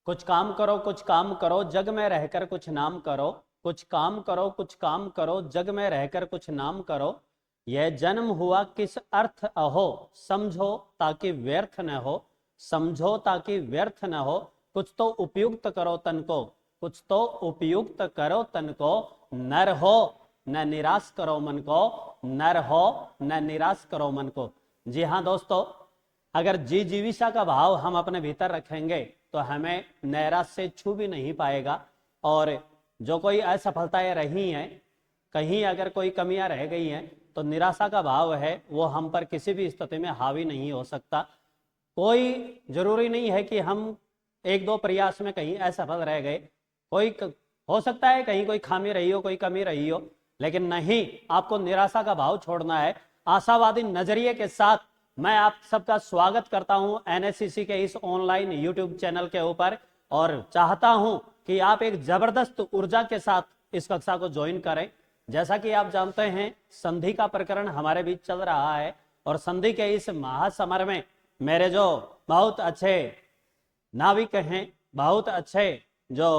कुछ काम करो कुछ काम करो जग में रहकर कुछ नाम करो, कुछ काम करो कुछ काम करो जग में रहकर कुछ नाम करो। यह जन्म हुआ किस अर्थ अहो, समझो ताकि व्यर्थ न हो, समझो ताकि व्यर्थ न हो। कुछ तो उपयुक्त करो तन को, कुछ तो उपयुक्त करो तन को। नर हो न निराश करो मन को, नर हो न निराश करो मन को। जी हाँ दोस्तों, अगर जीविका का भाव हम अपने भीतर रखेंगे तो हमें नैराश्य से छू भी नहीं पाएगा। और जो कोई असफलताएं रही हैं, कहीं अगर कोई कमियां रह गई हैं, तो निराशा का भाव है वो हम पर किसी भी स्थिति में हावी नहीं हो सकता। कोई जरूरी नहीं है कि हम एक दो प्रयास में कहीं असफल रह गए, हो सकता है कहीं कोई खामी रही हो, कोई कमी रही हो, लेकिन नहीं, आपको निराशा का भाव छोड़ना है। आशावादी नजरिए के साथ मैं आप सबका स्वागत करता हूं एनएससीसी के इस ऑनलाइन यूट्यूब चैनल के ऊपर, और चाहता हूं कि आप एक जबरदस्त ऊर्जा के साथ इस कक्षा को ज्वाइन करें। जैसा कि आप जानते हैं, संधि का प्रकरण हमारे बीच चल रहा है, और संधि के इस महासमर में मेरे जो बहुत अच्छे नाविक हैं, बहुत अच्छे जो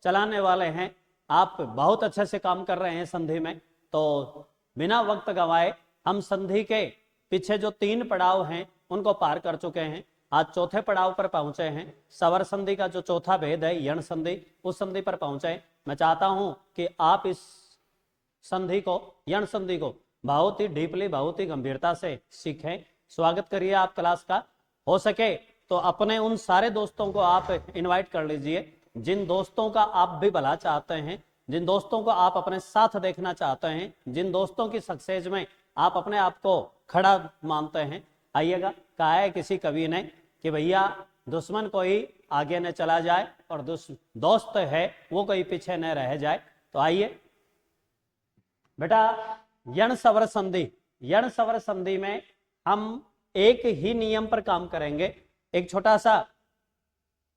चलाने वाले हैं, आप बहुत अच्छे से काम कर रहे हैं संधि में। तो बिना वक्त गंवाए हम संधि के पीछे जो 3 पड़ाव हैं उनको पार कर चुके हैं। आज चौथे पड़ाव पर पहुंचे हैं। सवर संधि का जो चौथा भेद है यण संधि, उस संधि पर पहुंचे। मैं चाहता हूं कि आप इस संधि को, यण संधि को बहुत ही डीपली, बहुत ही गंभीरता से सीखें। स्वागत करिए आप क्लास का। हो सके तो अपने उन सारे दोस्तों को आप इनवाइट कर लीजिए जिन दोस्तों का आप भी भला चाहते हैं, जिन दोस्तों को आप अपने साथ देखना चाहते हैं, जिन दोस्तों की सक्सेस में आप अपने आप को खड़ा मानते हैं। आइएगा, कहा है किसी कवि ने कि भैया दुश्मन कोई आगे न चला जाए और दोस्त है वो कोई पीछे न रह जाए। तो आइए बेटा, यण सवर संधि, यण सवर संधि में हम एक ही नियम पर काम करेंगे। एक छोटा सा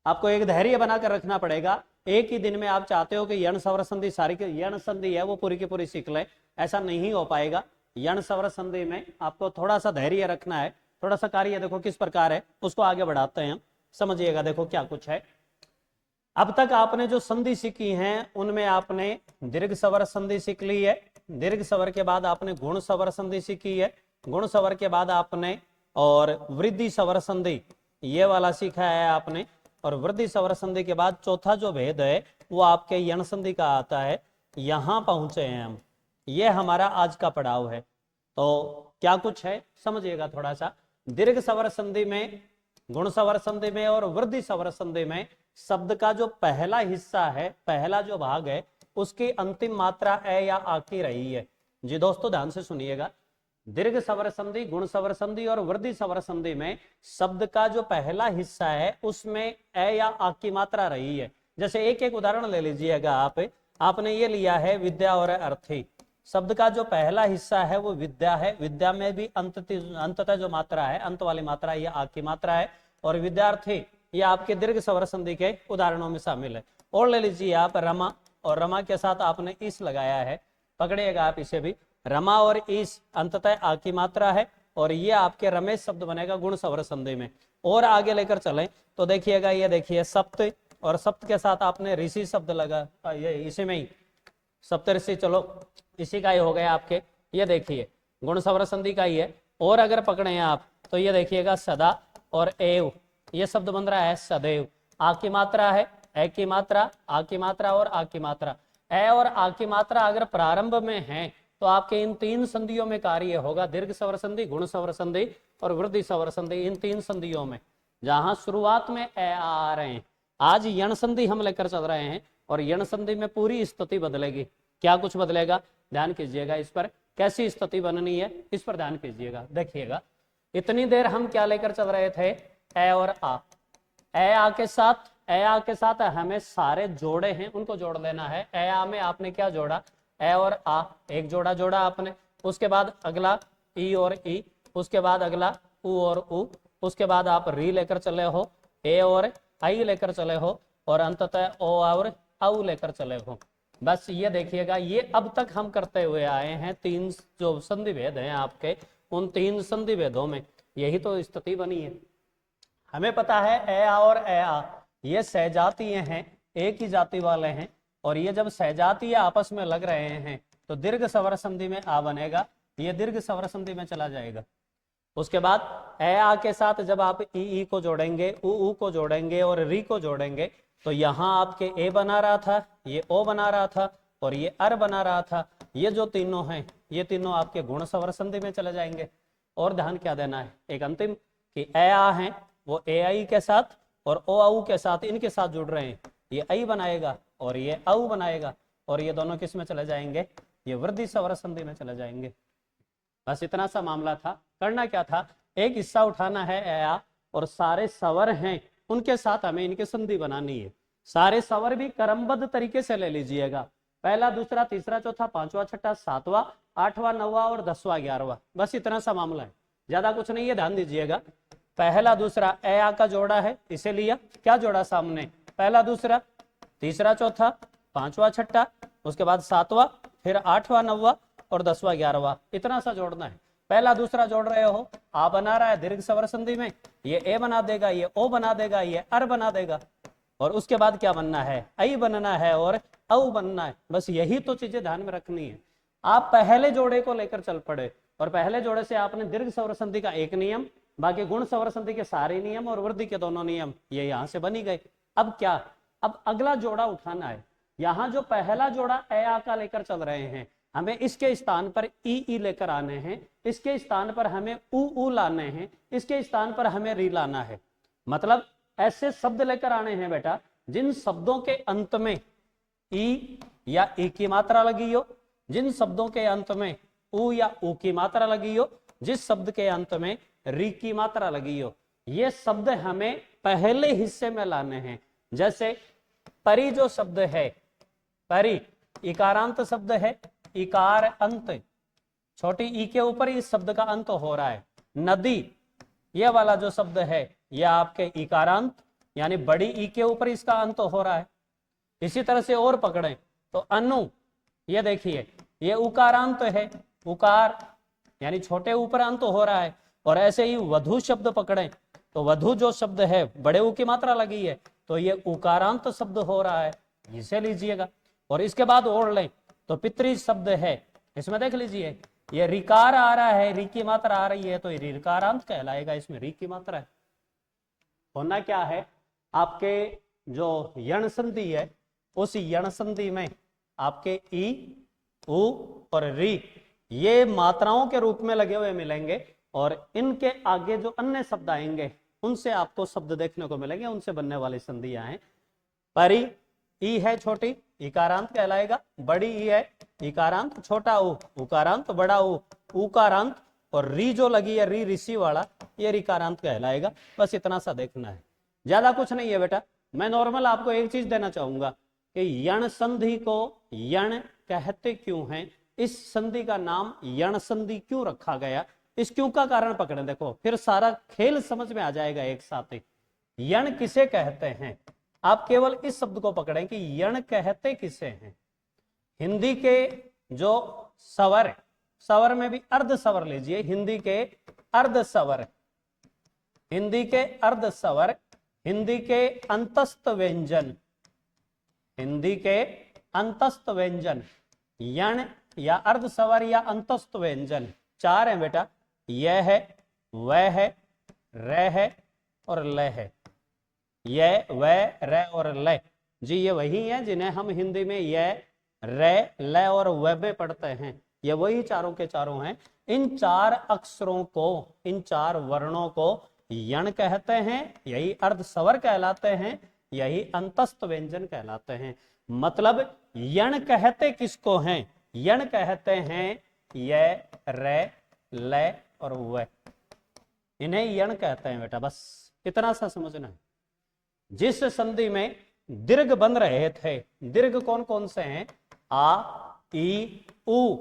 आपको एक धैर्य बनाकर रखना पड़ेगा। एक ही दिन में आप चाहते हो कि यण सवर संधि सारी यण संधि है वो पूरी की पूरी सीख ले, ऐसा नहीं हो पाएगा। यण सवर संधि में आपको थोड़ा सा धैर्य रखना है, थोड़ा सा कार्य देखो किस प्रकार है, उसको आगे बढ़ाते हैं। समझिएगा, देखो क्या कुछ है। अब तक आपने जो संधि सीखी हैं उनमें आपने दीर्घ सवर संधि सीख ली है, दीर्घ सवर के बाद आपने गुण सवर संधि सीखी है, गुण सवर के बाद आपने और वृद्धि सवर संधि ये वाला सीखा है आपने, और वृद्धि सवर संधि के बाद चौथा जो भेद है वो आपके यण संधि का आता है। यहां पहुंचे हैं हम, ये हमारा आज का पड़ाव है। तो क्या कुछ है समझिएगा थोड़ा सा। दीर्घ सवर संधि में, गुण सवर संधि में और वृद्धि सवर संधि में शब्द का जो पहला हिस्सा है, पहला जो भाग है, उसकी अंतिम मात्रा ए या आ की रही है। जी दोस्तों ध्यान से सुनिएगा, दीर्घ सवर संधि, गुण सवर संधि और वृद्धि सवर संधि में शब्द का जो पहला हिस्सा है उसमें ए या आ की मात्रा रही है। जैसे एक एक उदाहरण ले लीजिएगा आप। आपने ये लिया है विद्या और अर्थी। शब्द का जो पहला हिस्सा है वो विद्या है, विद्या में भी अंततः जो मात्रा है, अंत वाली मात्रा ये आ की मात्रा है, और विद्यार्थी ये आपके दीर्घ सवर संधि के उदाहरणों में शामिल है। और ले लीजिए आप रमा, और रमा के साथ आपने इस लगाया है, पकड़िएगा आप इसे भी। रमा और इस अंततः आ की मात्रा है, और ये आपके रमेश शब्द बनेगा गुण सवर संधि में। और आगे लेकर चलें तो देखिएगा, ये देखिए सप्त, और सप्त के साथ आपने ऋषि शब्द लगा, ये इसी में ही सप्तऋषि, चलो इसी का ही हो गया आपके। ये देखिए गुण सवर संधि का ही है। और अगर पकड़े हैं आप तो ये देखिएगा सदा और एव, ये शब्द बन रहा है सदैव। आ की मात्रा है, ए की मात्रा, आ की मात्रा और आ की मात्रा। ए और आ की मात्रा अगर प्रारंभ में है तो आपके इन 3 संधियों में कार्य होगा, दीर्घ सवर संधि, गुण सवर संधि और वृद्धि सवर संधि। इन 3 संधियों में जहां शुरुआत में ए आ रहे हैं, आज यण संधि हम लेकर चल रहे हैं, और यण संधि में पूरी स्थिति बदलेगी। क्या कुछ बदलेगा, ध्यान कीजिएगा इस पर, कैसी स्थिति बननी है इस पर ध्यान कीजिएगा। देखिएगा, इतनी देर हम क्या लेकर चल रहे थे, ए और आ। ए आ के साथ, ए आ के साथ हमें सारे जोड़े हैं उनको जोड़ लेना है। ए आ में आपने क्या जोड़ा, ए और आ, एक जोड़ा जोड़ा आपने। उसके बाद अगला ई और ई, उसके बाद अगला उ और उ, उसके बाद आप री लेकर चले हो, ए और आई लेकर चले हो, और अंततः ओ और औ लेकर चले हो। बस ये देखिएगा, ये अब तक हम करते हुए आए हैं। 3 जो संधि भेद हैं आपके, उन 3 संधि भेदों में यही तो स्थिति बनी है। हमें पता है ए आ और ए आ, ये सहजातीय हैं, एक ही जाति वाले हैं, और ये जब सहजातीय आपस में लग रहे हैं तो दीर्घ स्वर संधि में आ बनेगा, ये दीर्घ स्वर संधि में चला जाएगा। उसके बाद ए आ के साथ जब आप ई को जोड़ेंगे, उ को जोड़ेंगे और री को जोड़ेंगे तो यहाँ आपके ए बना रहा था, ये ओ बना रहा था और ये अर बना रहा था। ये जो तीनों हैं ये तीनों आपके गुण स्वर संधि में चले जाएंगे। और ध्यान क्या देना है, एक अंतिम कि ए आ है वो ए आई के साथ और ओ आऊ के साथ, इनके साथ जुड़ रहे हैं, ये आई बनाएगा और ये आऊ बनाएगा, और ये दोनों किस में चले जाएंगे, ये वृद्धि स्वर संधि में चले जाएंगे। बस इतना सा मामला था। करना क्या था, एक हिस्सा उठाना है ए आ, और सारे स्वर हैं उनके साथ हमें इनकी संधि बनानी है। सारे स्वर भी क्रमबद्ध तरीके से ले लीजिएगा, पहला दूसरा तीसरा चौथा पांचवा छठा सातवां आठवां नौवां और 10वां 11वां, बस इतना सा मामला है, ज्यादा कुछ नहीं है। ध्यान दीजिएगा, पहला दूसरा ए आ का जोड़ा है, इसे लिया, क्या जोड़ा सामने, पहला दूसरा तीसरा चौथा पांचवा छठा, उसके बाद सातवां, फिर आठवां नौवां और 10वां 11वां, इतना सा जोड़ना है। पहला दूसरा जोड़ रहे हो, आ बना रहा है दीर्घ स्वर संधि में, ये ए बना देगा, ये ओ बना देगा, ये अर बना देगा, और उसके बाद क्या बनना है, आई बनना है और औ बनना है। बस यही तो चीजें ध्यान में रखनी है। आप पहले जोड़े को लेकर चल पड़े और पहले जोड़े से आपने दीर्घ स्वर संधि का एक नियम, बाकी गुण स्वर संधि के सारे नियम और वृद्धि के दोनों नियम ये यहां से बनी गए। अब क्या, अब अगला जोड़ा उठाना है। यहाँ जो पहला जोड़ा ए आ का लेकर चल रहे हैं, हमें इसके स्थान पर ई लेकर आने हैं, इसके स्थान पर हमें उ लाने हैं, इसके स्थान पर हमें री लाना है। मतलब ऐसे शब्द लेकर आने हैं बेटा जिन शब्दों के अंत में ई या ई की मात्रा लगी हो, जिन शब्दों के अंत में उ या उ की मात्रा लगी हो, जिस शब्द के अंत में री की मात्रा लगी हो, ये शब्द हमें पहले हिस्से में लाने हैं। जैसे परी जो शब्द है, परी इकारांत शब्द है, इकार अंत, छोटी ई के ऊपर इस शब्द का अंत हो रहा है। नदी ये वाला जो शब्द है यह आपके इकारांत यानी बड़ी ई के ऊपर इसका अंत हो रहा है। इसी तरह से और पकड़ें तो अनु, ये देखिए ये उकारांत है, उकार यानी छोटे ऊपर अंत हो रहा है। और ऐसे ही वधु शब्द पकड़ें तो वधु जो शब्द है बड़े ऊ की मात्रा लगी है तो ये उकारांत शब्द हो रहा है, इसे लीजिएगा। और इसके बाद और लें तो पितृ शब्द है, इसमें देख लीजिए ये रिकार आ रहा है, री की मात्रा आ रही है तो ये रिकारांत कहलाएगा, इसमें री की मात्रा है। होना क्या है, आपके जो यण संधि है उस यण संधि में आपके ई उ और री ये मात्राओं के रूप में लगे हुए मिलेंगे, और इनके आगे जो अन्य शब्द आएंगे उनसे आपको शब्द देखने को मिलेंगे, उनसे बनने वाली संधियां हैं। परी ई है छोटी, इकारांत कहलाएगा, बड़ी ई है इकारांत, छोटा ऊ उकारांत, बड़ा ऊ उकारांत, और री जो लगी है री ऋषि वाला ये रिकारांत कहलाएगा। बस इतना सा देखना है, ज्यादा कुछ नहीं है बेटा। मैं नॉर्मल आपको एक चीज देना चाहूंगा कि यण संधि को यण कहते क्यों हैं, इस संधि का नाम यण संधि क्यों रखा गया, इस क्यों का कारण पकड़े, देखो फिर सारा खेल समझ में आ जाएगा एक साथ ही। यण किसे कहते हैं, आप केवल इस शब्द को पकड़ें कि यण कहते किसे हैं। हिंदी के जो स्वर, स्वर में भी अर्ध स्वर लीजिए, हिंदी के अर्ध स्वर, हिंदी के अर्ध स्वर, हिंदी के अंतस्थ व्यंजन, हिंदी के अंतस्थ व्यंजन, यण या अर्ध स्वर या अंतस्थ व्यंजन चार हैं बेटा, यह है, वह है, र है और ल है। यह, वह, र और ल जी ये वही है जिन्हें हम हिंदी में यह, र, ल और व में पढ़ते हैं। ये वही चारों के चारों हैं। इन चार अक्षरों को, इन चार वर्णों को यण कहते हैं, यही अर्ध स्वर कहलाते हैं, यही अंतस्थ व्यंजन कहलाते हैं। मतलब यण कहते किसको हैं, यण कहते हैं य, र, ल और व, इन्हें यण कहते हैं बेटा। बस इतना सा समझना है। जिस संधि में दीर्घ बन रहे थे, दीर्घ कौन कौन से हैं, आ, ई, उ,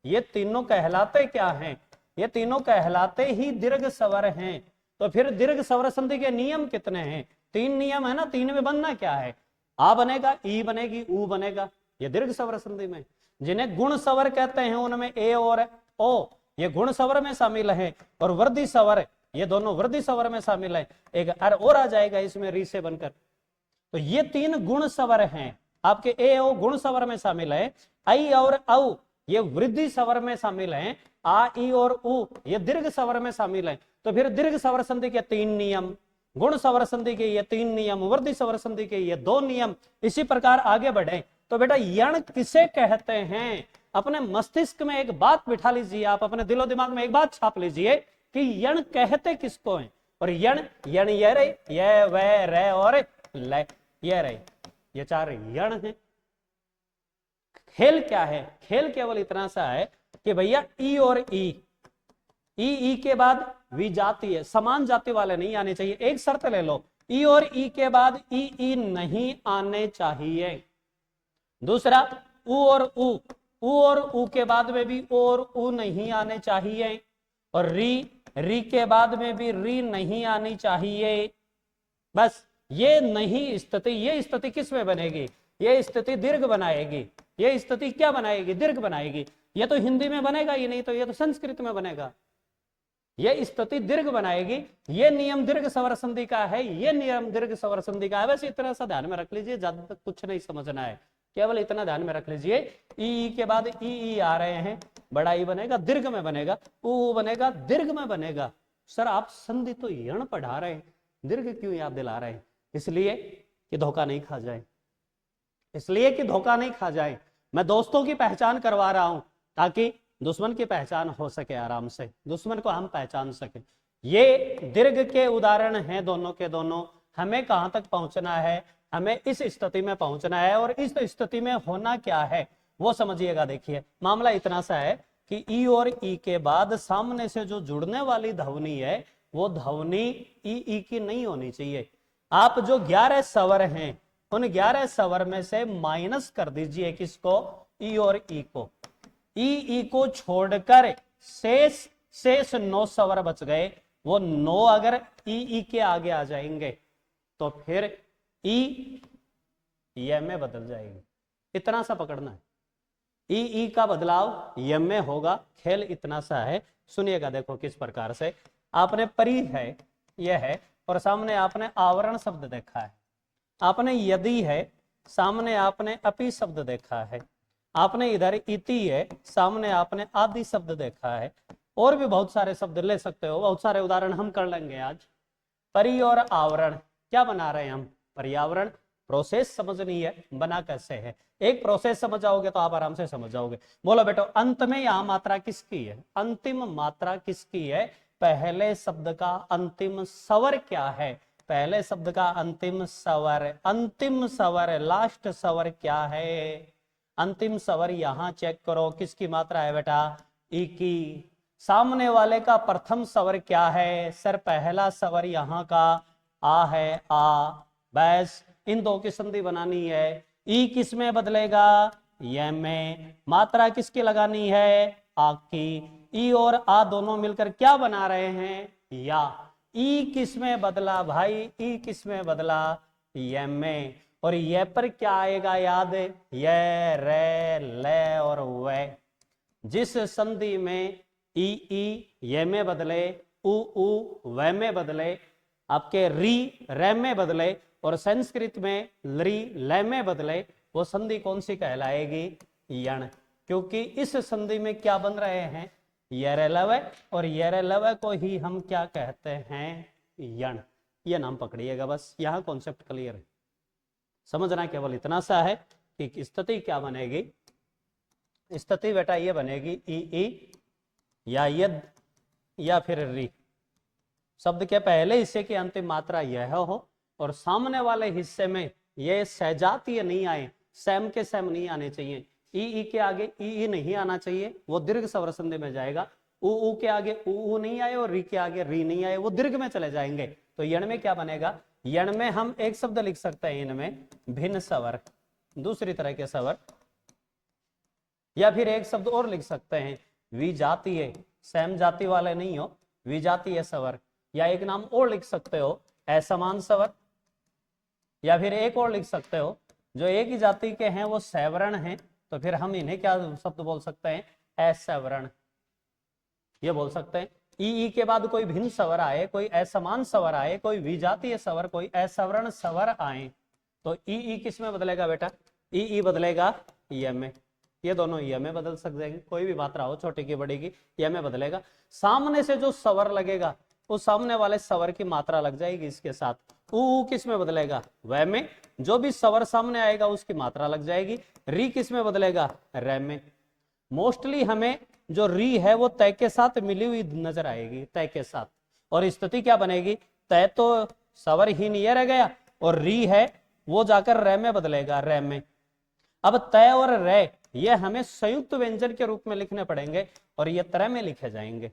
ये तीनों कहलाते क्या हैं, ये तीनों कहलाते ही दीर्घ स्वर हैं। तो फिर दीर्घ स्वर संधि के नियम कितने हैं, तीन नियम है ना, तीन में बनना क्या है, आ बनेगा, ई बनेगी, उ बनेगा, ये दीर्घ स्वर संधि में। जिन्हें गुण स्वर कहते हैं उनमें ए और ओ ये गुण स्वर में शामिल है, और वृद्धि स्वर ये दोनों वृद्धि स्वर में शामिल है। एक अर और आ जाएगा इसमें री से बनकर। तो ये 3 गुण स्वर हैं आपके, ए ओ गुण स्वर में शामिल है, आई और औ ये वृद्धि स्वर में शामिल है, आ ई और उ ये दीर्घ स्वर में शामिल है। तो फिर दीर्घ स्वर संधि के 3 नियम, गुण स्वर संधि के ये 3 नियम, वृद्धि स्वर संधि के ये 2 नियम। इसी प्रकार आगे बढ़े तो बेटा यण किसे कहते हैं, अपने मस्तिष्क में एक बात बिठा लीजिए, आप अपने दिलो दिमाग में एक बात छाप लीजिए कि यण कहते किसको हैं। और यण, यण ये रे, ये वे रे और ले, ये रे, ये 4 यण हैं। खेल क्या है, खेल केवल इतना सा है कि भैया ई और ई के बाद विजातीय है, समान जाति वाले नहीं आने चाहिए। एक शर्त ले लो, ई और ई के बाद ई नहीं आने चाहिए। दूसरा उ और उ के बाद में भी ओ और उ नहीं आने चाहिए। और री के बाद में भी री नहीं आनी चाहिए। बस ये नहीं स्थिति, ये स्थिति किस में बनेगी, ये स्थिति दीर्घ बनाएगी। ये स्थिति क्या बनाएगी, दीर्घ बनाएगी। ये तो हिंदी में बनेगा ही नहीं, तो ये तो संस्कृत में बनेगा। ये स्थिति दीर्घ बनाएगी। ये नियम दीर्घ स्वर संधि का है, ये नियम दीर्घ स्वर संधि का है। वैसे इतना सा ध्यान में रख लीजिए, ज्यादा तक कुछ नहीं समझना है, केवल इतना ध्यान में रख लीजिए। ई के बाद ई आ रहे हैं, बड़ा ई बनेगा दीर्घ में बनेगा, उ बनेगा दीर्घ में बनेगा। सर आप संधि तो यण पढ़ा रहे हैं, दीर्घ क्यों याद दिला रहे हैं? इसलिए कि धोखा नहीं खा जाए, इसलिए कि धोखा नहीं खा जाए। मैं दोस्तों की पहचान करवा रहा हूं ताकि दुश्मन की पहचान हो सके, आराम से दुश्मन को हम पहचान सके। ये दीर्घ के उदाहरण हैं दोनों के दोनों। हमें कहां तक पहुंचना है, हमें इस स्थिति में पहुंचना है, और इस स्थिति में होना क्या है वो समझिएगा। देखिए मामला इतना सा है कि ई और ई के बाद सामने से जो जुड़ने वाली ध्वनि है वो ध्वनि ई की नहीं होनी चाहिए। आप जो 11 स्वर हैं उन 11 स्वर में से माइनस कर दीजिए किसको, ई और ई को। ई को छोड़कर शेष 9 स्वर बच गए। वो 9 अगर ई के आगे आ जाएंगे तो फिर ई यम में बदल जाएगी। इतना सा पकड़ना है, ई का बदलाव यम में होगा। खेल इतना सा है, सुनिएगा। देखो किस प्रकार से आपने परी है, यह है, और सामने आपने आवरण शब्द देखा है, आपने यदि है, सामने आपने अपि शब्द देखा है, आपने इधर इति है, सामने आपने आदि शब्द देखा है, और भी बहुत सारे शब्द ले सकते हो। बहुत सारे उदाहरण हम कर लेंगे आज। परि और आवरण क्या बना रहे हैं हम, पर्यावरण। प्रोसेस समझनी है, बना कैसे है। एक प्रोसेस समझ जाओगे तो आप आराम से समझ जाओगे। बोलो बेटो अंत में यहां मात्रा किसकी है, अंतिम मात्रा किसकी है, पहले शब्द का अंतिम स्वर क्या है, पहले शब्द का अंतिम स्वर लास्ट स्वर क्या है, अंतिम स्वर यहां चेक करो किसकी मात्रा है बेटा, ई की। सामने वाले का प्रथम स्वर क्या है, सर पहला स्वर यहां का आ है, आ। बस इन दो की संधि बनानी है। ई किस में बदलेगा, ये में। मात्रा किसकी लगानी है, आ की। ई और आ दोनों मिलकर क्या बना रहे हैं, या। ई किस में बदला भाई, ई किस में बदला, ये में। और ये पर क्या आएगा याद, ये रे ले और वे। जिस संधि में ई ये में बदले, उ वे में बदले, आपके री रे में बदले, और संस्कृत में ली ले में बदले, वो संधि कौन सी कहलाएगी, यण। क्योंकि इस संधि में क्या बन रहे हैं, यरेलवे, और यरेलवे को ही हम क्या कहते हैं, यण। ये नाम पकड़िएगा, बस यहां कॉन्सेप्ट क्लियर है। समझना केवल इतना सा है कि स्थिति क्या बनेगी, स्थिति बेटा ये बनेगी ई या यद या फिर री। शब्द के पहले हिस्से की अंतिम मात्रा यह हो, और सामने वाले हिस्से में ये सजातीय नहीं आए, सैम के सैम नहीं आने चाहिए। ई के आगे ई नहीं आना चाहिए, वो दीर्घ स्वर संधि में जाएगा। उ के आगे उ नहीं आए और री के आगे री नहीं आए, वो दीर्घ में चले जाएंगे। तो यण में क्या बनेगा, यण में हम एक शब्द लिख सकते हैं इनमें, भिन्न स्वर, दूसरी तरह के स्वर, या फिर एक शब्द और लिख सकते हैं विजातीय, सैम जाति वाले नहीं हो, विजातीय स्वर। या एक नाम और लिख सकते हो असमान स्वर, या फिर एक और लिख सकते हो जो एक ही जाति के हैं वो सवर्ण हैं, तो फिर हम इन्हें क्या शब्द बोल सकते हैं, असवर्ण, ये बोल सकते हैं। ई के बाद कोई भिन्न स्वर आए, कोई असमान स्वर आए, कोई विजातीय स्वर, कोई असवर्ण स्वर आए, तो ई किस में बदलेगा बेटा, ई बदलेगा ये में, ये दोनों ये में बदल सकते हैं, कोई भी मात्रा हो छोटी की बड़ी की ये में बदलेगा। सामने से जो स्वर लगेगा उस सामने वाले स्वर की मात्रा लग जाएगी इसके साथ। ऊ किस में बदलेगा, वह में, जो भी स्वर सामने आएगा उसकी मात्रा लग जाएगी। री किस में बदलेगा, रे में। मोस्टली हमें जो री है वो तय के साथ मिली हुई नजर आएगी, तय के साथ, और स्थिति क्या बनेगी, तय तो स्वर ही नहीं रह गया और री है वो जाकर रे में बदलेगा, रे में। अब तय और रे ये हमें संयुक्त व्यंजन के रूप में लिखने पड़ेंगे और ये त्रय में लिखे जाएंगे।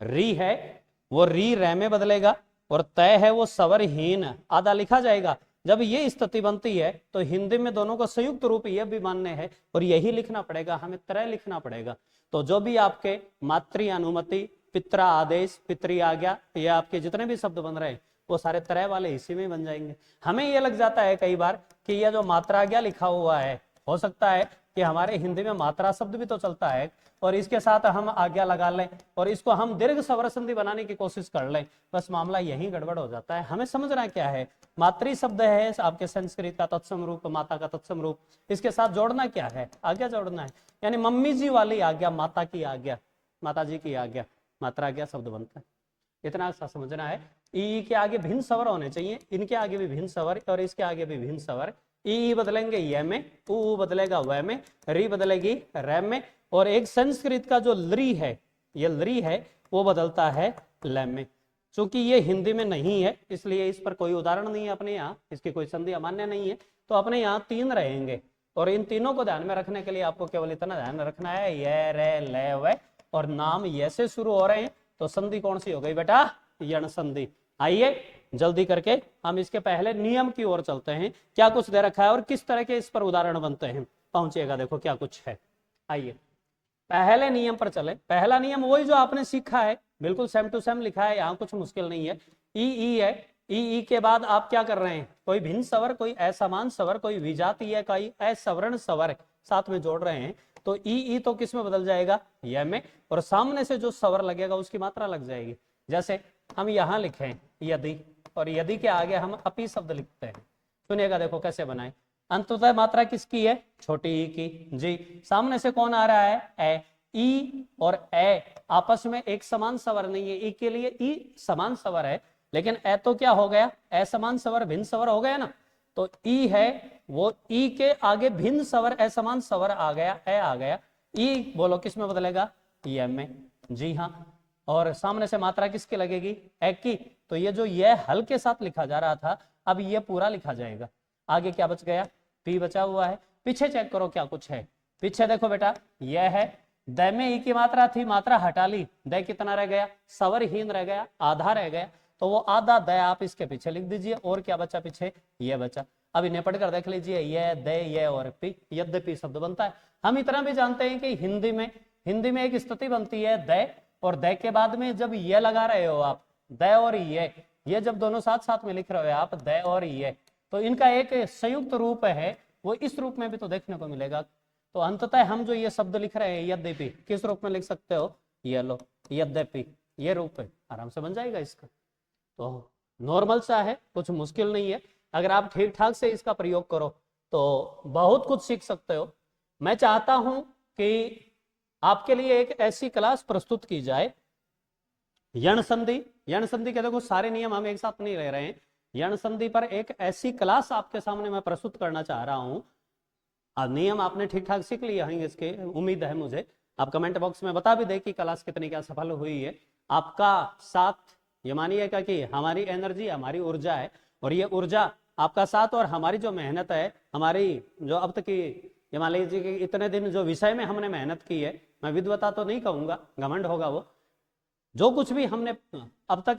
री है वो री रे में बदलेगा और तय है वो स्वरहीन आधा लिखा जाएगा। जब ये स्थिति बनती है तो हिंदी में दोनों को संयुक्त रूप यह भी मान्य है और यही लिखना पड़ेगा, हमें त्रय लिखना पड़ेगा। तो जो भी आपके मातृ अनुमति, पित्रा आदेश, पितृ आज्ञा, ये आपके जितने भी शब्द बन रहे हैं वो सारे त्रय वाले इसी में बन जाएंगे। हमें ये लग जाता है कई बार कि यह जो मात्राज्ञा लिखा हुआ है, हो सकता है कि हमारे हिंदी में मात्रा शब्द भी तो चलता है और इसके साथ हम आज्ञा लगा लें और इसको हम दीर्घ स्वर संधि बनाने की कोशिश कर लें, बस मामला यही गड़बड़ हो जाता है। हमें समझना क्या है, मातृ शब्द है आपके संस्कृत का तत्सम रूप, माता का तत्सम रूप, इसके साथ जोड़ना क्या है, आज्ञा जोड़ना है, यानी मम्मी जी वाली आज्ञा, माता की आज्ञा, माता जी की आज्ञा, मात्राज्ञा शब्द बनता है। इतना सा समझना है। ई के आगे भिन्न स्वर होने चाहिए, इनके आगे भी भिन्न स्वर और इसके आगे भी भिन्न स्वर। ई बदलेंगे ये में, ऊ बदलेगा वह में, री बदलेगी रे में, और एक संस्कृत का जो लरी है, ये लरी है वो बदलता है ल में। चूंकि ये हिंदी में नहीं है इसलिए इस पर कोई उदाहरण नहीं है अपने यहाँ, इसकी कोई संधि अमान्य नहीं है, तो अपने यहाँ तीन रहेंगे और इन तीनों को ध्यान में रखने के लिए आपको केवल इतना ध्यान में रखना है, ये रे ले वे, और नाम ये से शुरू हो रहे हैं तो संधि कौन सी हो गई बेटा, यण संधि। आइए जल्दी करके हम इसके पहले नियम की ओर चलते हैं, क्या कुछ दे रखा है और किस तरह के इस पर उदाहरण बनते हैं, पहुंचिएगा देखो क्या कुछ है। आइए पहले नियम पर चले। पहला नियम वही जो आपने सीखा है, बिल्कुल सेम टू सेम लिखा है, यहाँ कुछ मुश्किल नहीं है। ई है, ई के बाद आप क्या कर रहे हैं, कोई भिन्न स्वर, कोई असमान स्वर, कोई विजातीय, कोई असवर्ण स्वर साथ में जोड़ रहे हैं, तो ई तो किस में बदल जाएगा, यह में, और सामने से जो स्वर लगेगा उसकी मात्रा लग जाएगी। जैसे हम यहाँ लिखें यदि, और यदि के आगे हम अपी शब्द लिखते हैं, सुनिएगा देखो कैसे बनाए। अंततः मात्रा किसकी है, छोटी ई की जी। सामने से कौन आ रहा है, ए। ई और ए आपस में एक समान स्वर नहीं है, ई के लिए ई समान स्वर है, लेकिन ए तो क्या हो गया, असमान स्वर, भिन्न स्वर हो गया ना। तो ई है वो ई के आगे भिन्न स्वर, असमान स्वर आ गया, ए आ गया। ई बोलो किस में बदलेगा, ये में, जी हाँ। और सामने से मात्रा किसकी लगेगी, ए की। तो ये जो ये हल के साथ लिखा जा रहा था अब ये पूरा लिखा जाएगा। आगे क्या बच गया, पी बचा हुआ है। पीछे चेक करो क्या कुछ है, पीछे देखो बेटा, यह है द में ई की मात्रा थी, मात्रा हटा ली, द कितना रह गया, स्वरहीन रह गया, आधा रह गया, तो वो आधा द आप इसके पीछे लिख दीजिए। और क्या बचा पीछे, ये बचा। अब इन्हें पढ़कर देख लीजिए, ये द, ये और पी, यद्यपि शब्द बनता है। हम इतना भी जानते हैं कि हिंदी में एक स्थिति बनती है द, और द के बाद में जब ये लगा रहे हो आप, द और ये जब दोनों साथ साथ में लिख रहे हो आप, द और ये, तो इनका एक संयुक्त रूप है, वो इस रूप में भी तो देखने को मिलेगा। तो अंततः हम जो ये शब्द लिख रहे हैं यद्यपि, किस रूप में लिख सकते हो, ये लो यद्यपि, ये रूप है, आराम से बन जाएगा इसका। तो नॉर्मल सा है, कुछ मुश्किल नहीं है, अगर आप ठीक ठाक से इसका प्रयोग करो तो बहुत कुछ सीख सकते हो। मैं चाहता हूं कि आपके लिए एक ऐसी क्लास प्रस्तुत की जाए, यण संधि के देखो सारे नियम हम एक साथ नहीं ले रहे हैं, यण संधि पर एक ऐसी क्लास आपके सामने मैं प्रस्तुत करना चाह रहा हूं। नियम आपने ठीक ठाक सीख लिए होंगे इसके, उम्मीद है मुझे। आप कमेंट बॉक्स में बता भी दे कि क्लास कितनी क्या सफल हुई है। आपका साथ, ये मानिएगा कि हमारी एनर्जी, हमारी ऊर्जा है, और ये ऊर्जा आपका साथ और हमारी जो मेहनत है, हमारी जो अब तक की, ये मान लीजिए कि इतने दिन जो विषय में हमने मेहनत की है, मैं विद्वता तो नहीं कहूंगा, घमंड होगा वो, जो कुछ भी हमने अब तक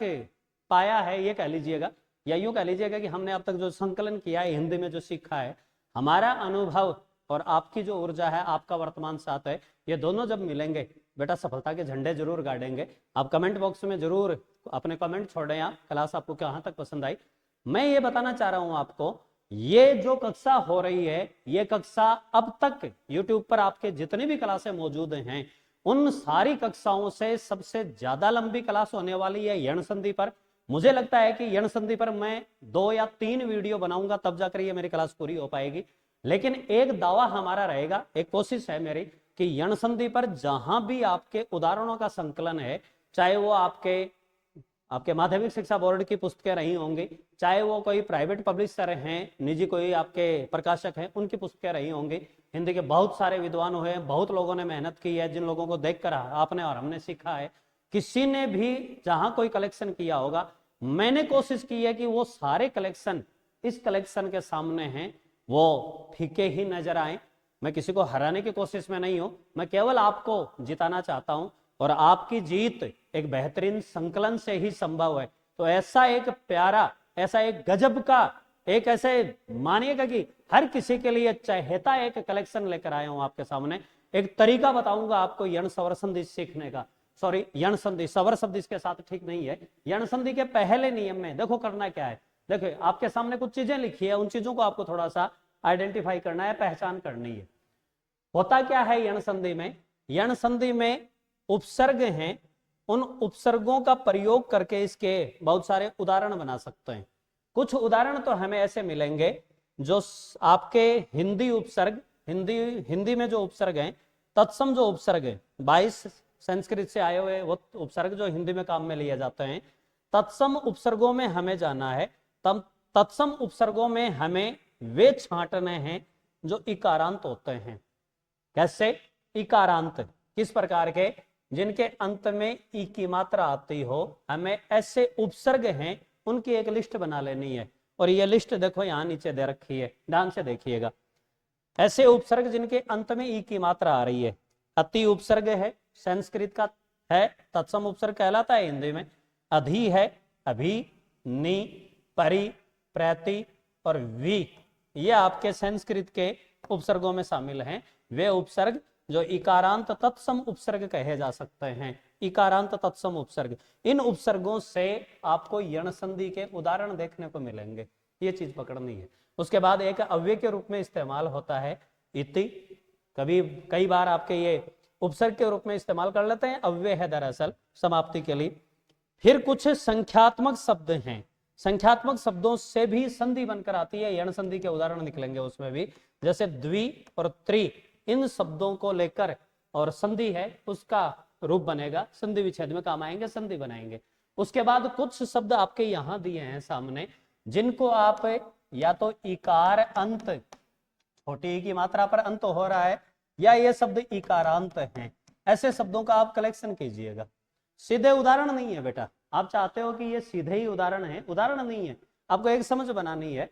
पाया है ये कह लीजिएगा, या यूं कह लीजिएगा कि हमने अब तक जो संकलन किया है, हिंदी में जो सीखा है, हमारा अनुभव और आपकी जो ऊर्जा है, आपका वर्तमान साथ है, ये दोनों जब मिलेंगे बेटा सफलता के झंडे जरूर गाड़ेंगे। आप कमेंट बॉक्स में जरूर अपने कमेंट छोड़ें, आप क्लास आपको कहाँ तक पसंद आई। मैं ये बताना चाह रहा हूं आपको, ये जो कक्षा हो रही है, ये कक्षा अब तक यूट्यूब पर आपके जितनी भी क्लासें मौजूद हैं, उन सारी कक्षाओं से सबसे ज्यादा लंबी क्लास होने वाली है यण संधि पर, मुझे लगता है कि यण संधि पर मैं 2 या 3 वीडियो बनाऊंगा, तब जाकर ये मेरी क्लास पूरी हो पाएगी। लेकिन एक दावा हमारा रहेगा, एक कोशिश है मेरी कि यण संधि पर जहां भी आपके उदाहरणों का संकलन है, चाहे वो आपके माध्यमिक शिक्षा बोर्ड की पुस्तकें रही होंगी, चाहे वो कोई प्राइवेट पब्लिशर हैं, निजी कोई आपके प्रकाशक हैं, उनकी पुस्तकें रही होंगी। हिंदी के बहुत सारे विद्वान हुए हैं, बहुत लोगों ने मेहनत की है, जिन लोगों को देखकर आपने और हमने सीखा है। किसी ने भी जहां कोई कलेक्शन किया होगा, मैंने कोशिश की है कि वो सारे कलेक्शन इस कलेक्शन के सामने हैं, वो फीके ही नजर आए। मैं किसी को हराने की कोशिश में नहीं हूं, मैं केवल आपको जिताना चाहता हूं, और आपकी जीत एक बेहतरीन संकलन से ही संभव है। तो ऐसा एक प्यारा, ऐसा एक गजब का, एक ऐसे मानिएगा कि हर किसी के लिए चहेता एक कलेक्शन लेकर आया हूं आपके सामने। एक तरीका बताऊंगा आपको यण स्वर संधि सीखने का। सॉरी, यण संधि, स्वर शब्द इसके साथ ठीक नहीं है। यण संधि के पहले नियम में देखो करना क्या है। देखो आपके सामने कुछ चीजें लिखी है, उन चीजों को आपको थोड़ा सा आइडेंटिफाई करना है, पहचान करनी है। होता क्या है यण संधि में? यण संधि में उपसर्ग हैं, उन उपसर्गों का प्रयोग करके इसके बहुत सारे उदाहरण बना सकते हैं। कुछ उदाहरण तो हमें ऐसे मिलेंगे जो आपके हिंदी उपसर्ग, हिंदी में जो उपसर्ग हैं, तत्सम जो उपसर्ग है, 22 संस्कृत से आए हुए वो उपसर्ग जो हिंदी में काम में लिए जाते हैं, तत्सम उपसर्गों में हमें जाना है। तत्सम उपसर्गों में हमें वे छांटने हैं जो इकारांत होते हैं। कैसे इकारांत? किस प्रकार के? जिनके अंत में ई की मात्रा आती हो। हमें ऐसे उपसर्ग हैं, उनकी एक लिस्ट बना लेनी है, और ये लिस्ट देखो यहां नीचे दे रखी है, ध्यान से देखिएगा। ऐसे उपसर्ग जिनके अंत में ई की मात्रा आ रही है। अति उपसर्ग है, संस्कृत का है, तत्सम उपसर्ग कहलाता है हिंदी में। अधि है, अभी, नी, परि, प्रति और वी, ये आपके संस्कृत के उपसर्गों में शामिल हैं। वे उपसर्ग जो इकारांत तत्सम उपसर्ग कहे जा सकते हैं, इकारांत तत्सम उपसर्ग। इन उपसर्गों से आपको यण संधि के उदाहरण देखने को मिलेंगे, ये चीज पकड़नी है। उसके बाद एक अव्यय के रूप में इस्तेमाल होता है इति। कई बार आपके ये उपसर्ग के रूप में इस्तेमाल कर लेते हैं, अव्यय है दरअसल समाप्ति के लिए। फिर कुछ संख्यात्मक शब्द हैं, संख्यात्मक शब्दों से भी संधि बनकर आती है, यण संधि के उदाहरण निकलेंगे उसमें भी। जैसे द्वि और त्रि, इन शब्दों को लेकर और संधि है उसका रूप बनेगा, संधि विच्छेद में काम आएंगे, संधि बनाएंगे। उसके बाद कुछ शब्द आपके यहां दिए हैं सामने, जिनको आप या तो इकार अंत, छोटी ई की मात्रा पर अंत हो रहा है, या ये शब्द इकारांत हैं। ऐसे शब्दों का आप कलेक्शन कीजिएगा। सीधे उदाहरण नहीं है बेटा, आप चाहते हो कि ये सीधे ही उदाहरण है, उदाहरण नहीं है, आपको एक समझ बनानी है।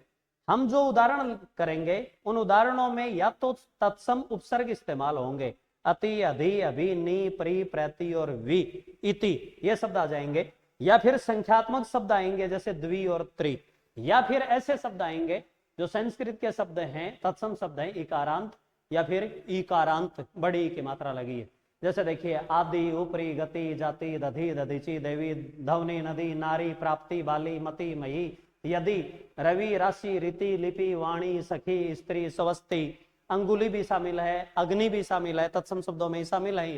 हम जो उदाहरण करेंगे उन उदाहरणों में या तो तत्सम उपसर्ग इस्तेमाल होंगे, अति, अधि, अभि, नी, परि, प्रति और वी, इति, ये शब्द आ जाएंगे। या फिर संख्यात्मक शब्द आएंगे जैसे द्वि और त्रि, या फिर ऐसे शब्द आएंगे जो संस्कृत के शब्द हैं, तत्सम शब्द हैं, इकारांत या फिर इकारांत, बड़ी ई की मात्रा लगी है। जैसे देखिए आदि, ऊपरी, गति, जाति, दधि, दधीची, देवी, धवनी, नदी, नारी, प्राप्ति, बाली, मति, मही, यदि, रवि, राशि, रीति, लिपि, वाणी, सखी, स्त्री, स्वस्ति, अंगुली भी शामिल है, अग्नि भी शामिल है, तत्सम शब्दों में ही शामिल है।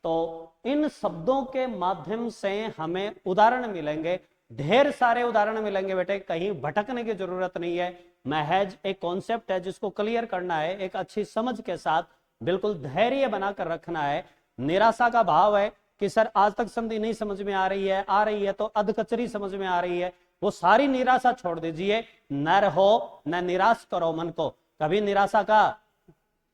तो इन शब्दों के माध्यम से हमें उदाहरण मिलेंगे, ढेर सारे उदाहरण मिलेंगे बेटे, कहीं भटकने की जरूरत नहीं है। महज एक कॉन्सेप्ट है जिसको क्लियर करना है, एक अच्छी समझ के साथ बिल्कुल धैर्य बनाकर रखना है। निराशा का भाव है कि सर आज तक संधि नहीं समझ में आ रही है तो अधकचरी समझ में आ रही है, वो सारी निराशा छोड़ दीजिए। न रहो, न निराश करो मन को, कभी निराशा का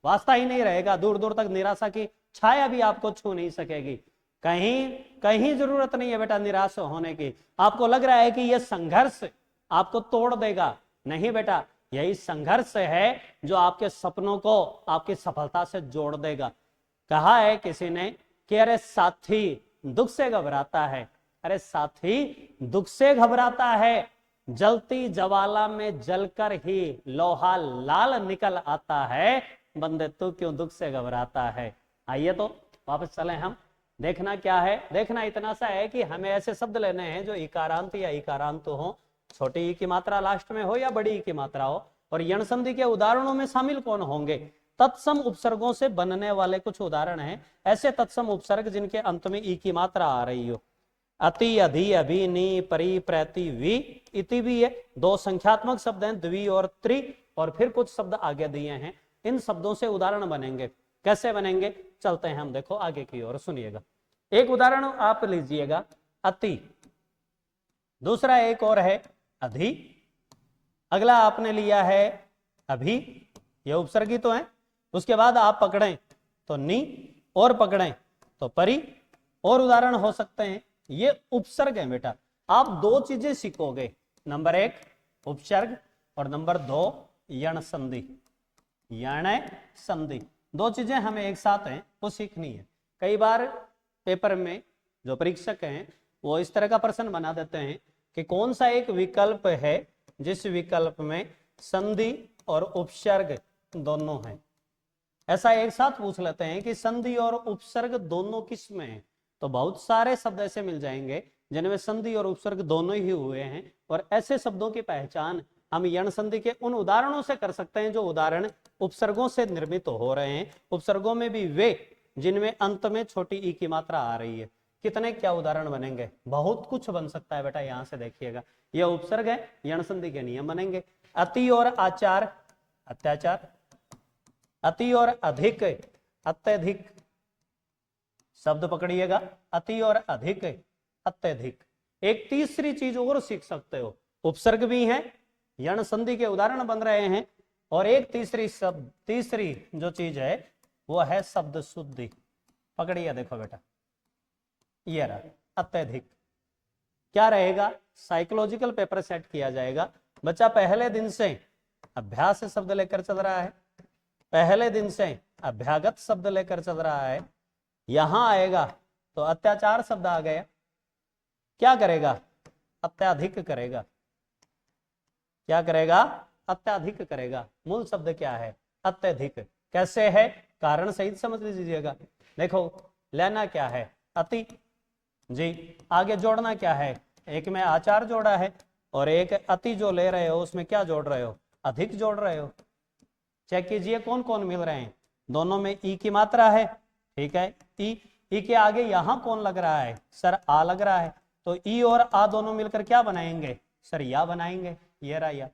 वास्ता ही नहीं रहेगा, दूर दूर तक निराशा की छाया भी आपको छू नहीं सकेगी। कहीं जरूरत नहीं है बेटा निराश होने की। आपको लग रहा है कि यह संघर्ष आपको तोड़ देगा, नहीं बेटा, यही संघर्ष है जो आपके सपनों को आपकी सफलता से जोड़ देगा। कहा है किसी ने कि अरे साथी दुख से घबराता है, अरे साथी दुख से घबराता है, जलती ज्वाला में जलकर ही लोहा लाल निकल आता है, बंदे तू क्यों दुख से घबराता है। आइए तो वापस चले हम। देखना क्या है, देखना इतना सा है कि हमें ऐसे शब्द लेने हैं जो इकारांत या इकारांत हो, छोटी ई की मात्रा लास्ट में हो या बड़ी ई की मात्रा हो। और यण संधि के उदाहरणों में शामिल कौन होंगे? तत्सम उपसर्गों से बनने वाले कुछ उदाहरण हैं, ऐसे तत्सम उपसर्ग जिनके अंत में ई की मात्रा आ रही हो। अति, अधि, अभि, नि, परि, प्रति, वि, इति भी है। दो संख्यात्मक शब्द हैं, द्वि और त्रि, और फिर कुछ शब्द आगे दिए हैं। इन शब्दों से उदाहरण बनेंगे। कैसे बनेंगे, चलते हैं हम, देखो आगे की ओर सुनिएगा। एक उदाहरण आप लीजिएगा, अति। दूसरा एक और है अधि। अगला आपने लिया है अभि, ये उपसर्गी तो है। उसके बाद आप पकड़ें तो नि, और पकड़ें तो परि, और उदाहरण हो सकते हैं। ये उपसर्ग है बेटा। आप दो चीजें सीखोगे, नंबर एक उपसर्ग, और नंबर दो यण संधि। यण संधि, दो चीजें हमें एक साथ हैं, वो सीखनी है। कई बार पेपर में जो परीक्षक हैं वो इस तरह का प्रश्न बना देते हैं कि कौन सा एक विकल्प है जिस विकल्प में संधि और उपसर्ग दोनों हैं। ऐसा एक साथ पूछ लेते हैं कि संधि और उपसर्ग दोनों किस में है, तो बहुत सारे शब्द ऐसे मिल जाएंगे जिनमें संधि और उपसर्ग दोनों ही हुए हैं। और ऐसे शब्दों की पहचान हम यण संधि के उन उदाहरणों से कर सकते हैं जो उदाहरण उपसर्गों से निर्मित हो रहे हैं। उपसर्गों में भी वे जिनमें अंत में छोटी ई की मात्रा आ रही है। कितने क्या उदाहरण बनेंगे, बहुत कुछ बन सकता है बेटा। यहां से देखिएगा, यह उपसर्ग है, यण संधि के नियम बनेंगे। अति और आचार, अत्याचार। अति और अधिक, अत्यधिक। शब्द पकड़िएगा, अति और अधिक, अत्यधिक। एक तीसरी चीज और सीख सकते हो, उपसर्ग भी है, यण संधि के उदाहरण बन रहे हैं, और एक तीसरी जो चीज है वो है शब्द शुद्धि। पकड़िए, देखो बेटा, ये रहा अत्यधिक। क्या रहेगा, साइकोलॉजिकल पेपर सेट किया जाएगा। बच्चा पहले दिन से अभ्यास शब्द लेकर चल रहा है, पहले दिन से अभ्यागत शब्द लेकर चल रहा है। यहां आएगा तो अत्याचार शब्द आ गया, क्या करेगा, अत्याधिक करेगा। क्या करेगा, अत्याधिक करेगा। मूल शब्द क्या है, अत्यधिक। कैसे है, कारण सहित समझ लीजिएगा। देखो, लेना क्या है, अति जी, आगे जोड़ना क्या है, एक में आचार जोड़ा है, और एक अति जो ले रहे हो उसमें क्या जोड़ रहे हो, अधिक जोड़ रहे हो। चेक कीजिए कौन कौन मिल रहे हैं, दोनों में ई की मात्रा है, ठीक है। ई के आगे यहां कौन लग रहा है, सर आ लग रहा है, तो ई और आ दोनों मिलकर क्या बनाएंगे, सर या बनाएंगे। ये रहा या,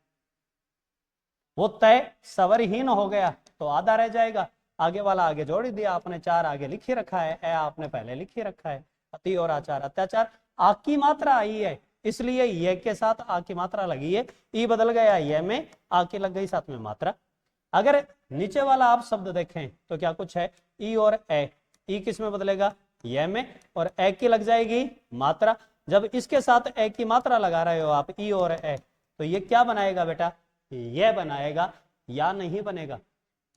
वो तय सवरहीन हो गया तो आधा रह जाएगा, आगे वाला आगे जोड़ दिया आपने, चार आगे लिखी रखा है, ए आपने पहले लिखी रखा है। अति और आचार, अत्याचार। आ की मात्रा आई है इसलिए ये के साथ आ की मात्रा लगी है, ई बदल गया ये में, आ की लग गई साथ में मात्रा। अगर नीचे वाला आप शब्द देखें तो क्या कुछ है, ई और ए। ई किस में बदलेगा, ये में, और ए की लग जाएगी मात्रा। जब इसके साथ ए की मात्रा लगा रहे हो आप, ई और ए, तो ये क्या बनाएगा बेटा, ये बनाएगा, या नहीं बनेगा।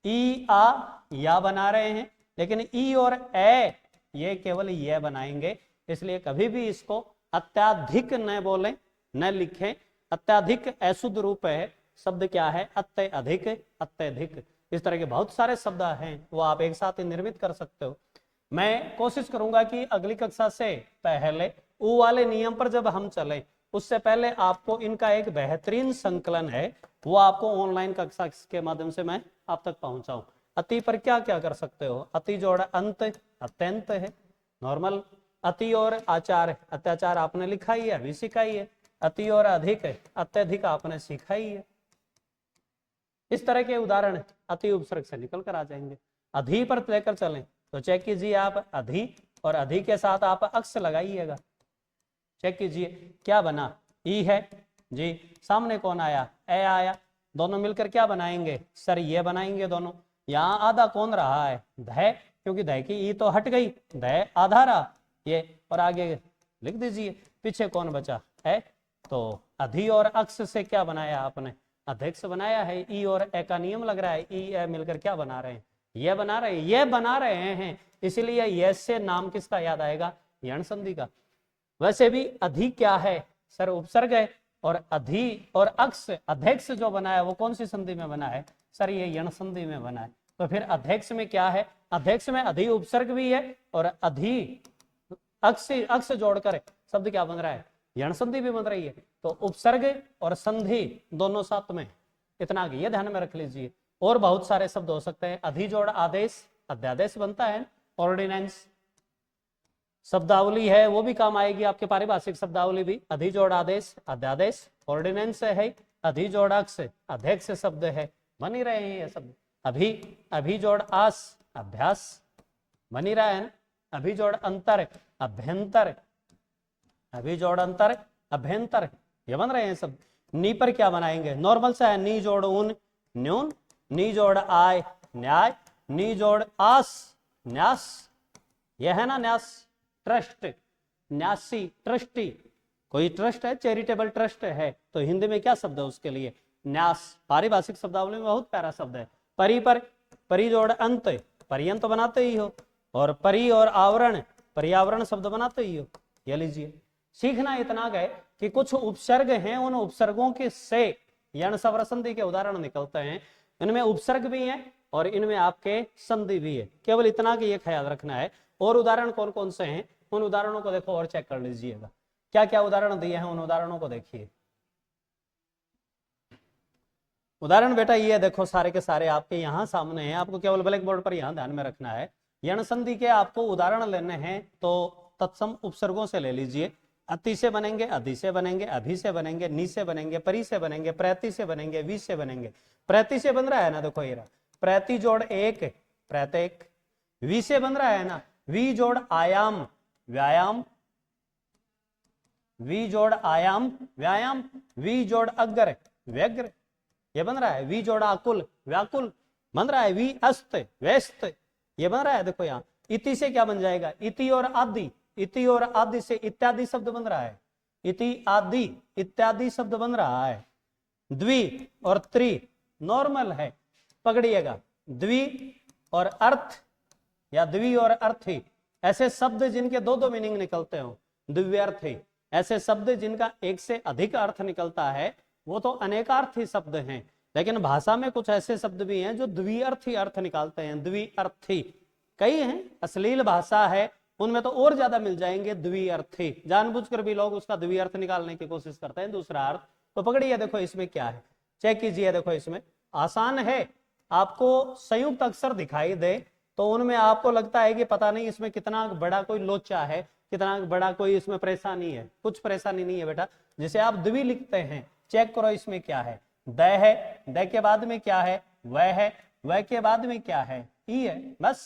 ई आ या बना रहे हैं, लेकिन ई और ए ये केवल ये बनाएंगे। इसलिए कभी भी इसको अत्याधिक न बोलें, न लिखें। अत्याधिक अशुद्ध रूप है, शब्द क्या है, अत्यधिक, अत्यधिक। इस तरह के बहुत सारे शब्द हैं, वो आप एक साथ ही निर्मित कर सकते हो। मैं कोशिश करूंगा कि अगली कक्षा से पहले ऊ वाले नियम पर जब हम चलें, उससे पहले आपको इनका एक बेहतरीन संकलन है, वो आपको ऑनलाइन कक्षा के माध्यम से मैं आप तक पहुंचाऊं। अति पर क्या क्या कर सकते हो, अति जोड़ा अंत, अत्यंत है नॉर्मल। अति और आचार, अत्याचार आपने लिखा ही है, अभी सीखा ही है। अति और अधिक, अत्यधिक आपने सीखा ही है। इस तरह के उदाहरण अति उपसर्ग से निकल कर आ जाएंगे। अधि पर लेकर चलें तो चेक कीजिए आप, अधि और अधि के साथ आप अक्ष लगाइएगा। चेक कीजिए क्या बना, ई है जी, सामने कौन आया, ए आया, दोनों मिलकर क्या बनाएंगे, सर ये बनाएंगे दोनों। यहाँ आधा कौन रहा है, ध, क्योंकि ध की ई तो हट गई, ध आधा रहा ये, और आगे लिख दीजिए। पीछे कौन बचा, है, तो अधि और अक्ष से क्या बनाया आपने, अध्यक्ष बनाया है। ई और ए का नियम लग रहा है, ई ए मिलकर क्या बना रहे हैं, ये बना रहे हैं, ये बना रहे हैं। इसलिए ये से नाम किसका याद आएगा, यण संधि का। वैसे भी अधि क्या है, सर उपसर्ग है, और अधि और अक्ष, अध्यक्ष जो बना है वो कौन सी संधि में बना है, सर ये यण संधि में बना है। तो फिर अध्यक्ष में क्या है, अध्यक्ष में अधि उपसर्ग भी है, और अधि अक्ष जोड़कर शब्द क्या बन रहा है, यण संधि भी बन रही है। तो उपसर्ग और संधि दोनों साथ में, इतना ये ध्यान में रख लीजिए। और बहुत सारे शब्द हो सकते हैं, अधि जोड़ आदेश, अध्यादेश बनता है, ऑर्डिनेंस, शब्दावली है वो भी काम आएगी आपके, पारिभाषिक शब्दावली भी। अधिजोड़ आदेश, अध्यादेश, ऑर्डिनेंस है, अधिजोड़ाक्ष, अध्यक्ष शब्द है, बन ही रहे हैं ये शब्द। अभी, अभिजोड़ आस, अभ्यास, बन ही रहा है ना। अभिजोड़ अंतर, अभ्यंतर, अभिजोड़ अंतर, अभ्यंतर, ये बन रहे हैं शब्द। नी पर क्या बनाएंगे, नॉर्मल सा है, नी जोड़ ऊन, न्यून, नी जोड़ आय, न्याय, नी जोड़ आस, न्यास, यह है ना न्यास। ट्रस्ट, न्यासी, ट्रस्टी, कोई ट्रस्ट है, चैरिटेबल ट्रस्ट है, तो हिंदी में क्या शब्द है उसके लिए, न्यास। पारिभाषिक शब्दावली में बहुत प्यारा शब्द है। परि पर, परि जोड़ अंत, पर्यंत बनाते ही हो, और परि और आवरण, पर्यावरण शब्द बनाते ही हो। ये लीजिए, सीखना इतना गए कि कुछ उपसर्ग हैं, उन उपसर्गों के से यण स्वर संधि के उदाहरण निकलते हैं। इनमें उपसर्ग भी हैं और इनमें आपके संधि भी है, केवल इतना कि ये ख्याल रखना है। और उदाहरण कौन कौन से हैं, उन उदाहरणों को देखो और चेक कर लीजिएगा, क्या क्या उदाहरण दिए हैं, उन उदाहरणों को देखिए। उदाहरण बेटा ये देखो, सारे के सारे आपके यहाँ सामने हैं, आपको केवल ब्लैक बोर्ड पर यहाँ ध्यान में रखना है। यण संधि के आपको उदाहरण लेने हैं, तो तत्सम उपसर्गों से ले लीजिए। अति से बनेंगे, अधि से बनेंगे, अभि से बनेंगे, नी से बनेंगे, परि से बनेंगे, प्रति से बनेंगे, वी से बनेंगे। प्रति से बन रहा है ना, देखो ये रहा, प्रति जोड़ एक, प्रत्येक। वी से बन रहा है ना, वी जोड़ आयाम, व्यायाम, वी जोड़ आयाम, व्यायाम, वी जोड़ अग्र, व्यग्र, ये बन रहा है। वी जोड़ आकुल, व्याकुल, बन रहा है। वी अस्त, व्यस्त, ये बन रहा है। देखो यहाँ इति से क्या बन जाएगा, इति और आदि, इति और आदि से इत्यादि शब्द बन रहा है, इति आदि इत्यादि शब्द बन रहा है। द्वि और त्रि नॉर्मल है, पकड़िएगा। द्वि और अर्थ या द्वि और अर्थी, ऐसे शब्द जिनके दो दो मीनिंग निकलते हो, द्व्यर्थी। ऐसे शब्द जिनका एक से अधिक अर्थ निकलता है वो तो अनेकार्थी शब्द हैं, लेकिन भाषा में कुछ ऐसे शब्द भी हैं जो द्विअर्थी अर्थ निकालते हैं। द्विअर्थी कई हैं, अश्लील भाषा है उनमें तो और ज्यादा मिल जाएंगे द्विअर्थी, जानबूझकर भी लोग उसका द्विअर्थ निकालने की कोशिश करते हैं, दूसरा अर्थ। तो पकड़िए, देखो इसमें क्या है, चेक कीजिए। देखो इसमें आसान है, आपको संयुक्त अक्षर दिखाई दे तो उनमें आपको लगता है कि पता नहीं इसमें कितना बड़ा कोई लोचा है, कितना बड़ा कोई इसमें परेशानी है। कुछ परेशानी नहीं है बेटा। जैसे आप द्वि लिखते हैं, चेक करो इसमें क्या है, द है, द के बाद में क्या है, वह है, वह के बाद में क्या है, ई है, बस।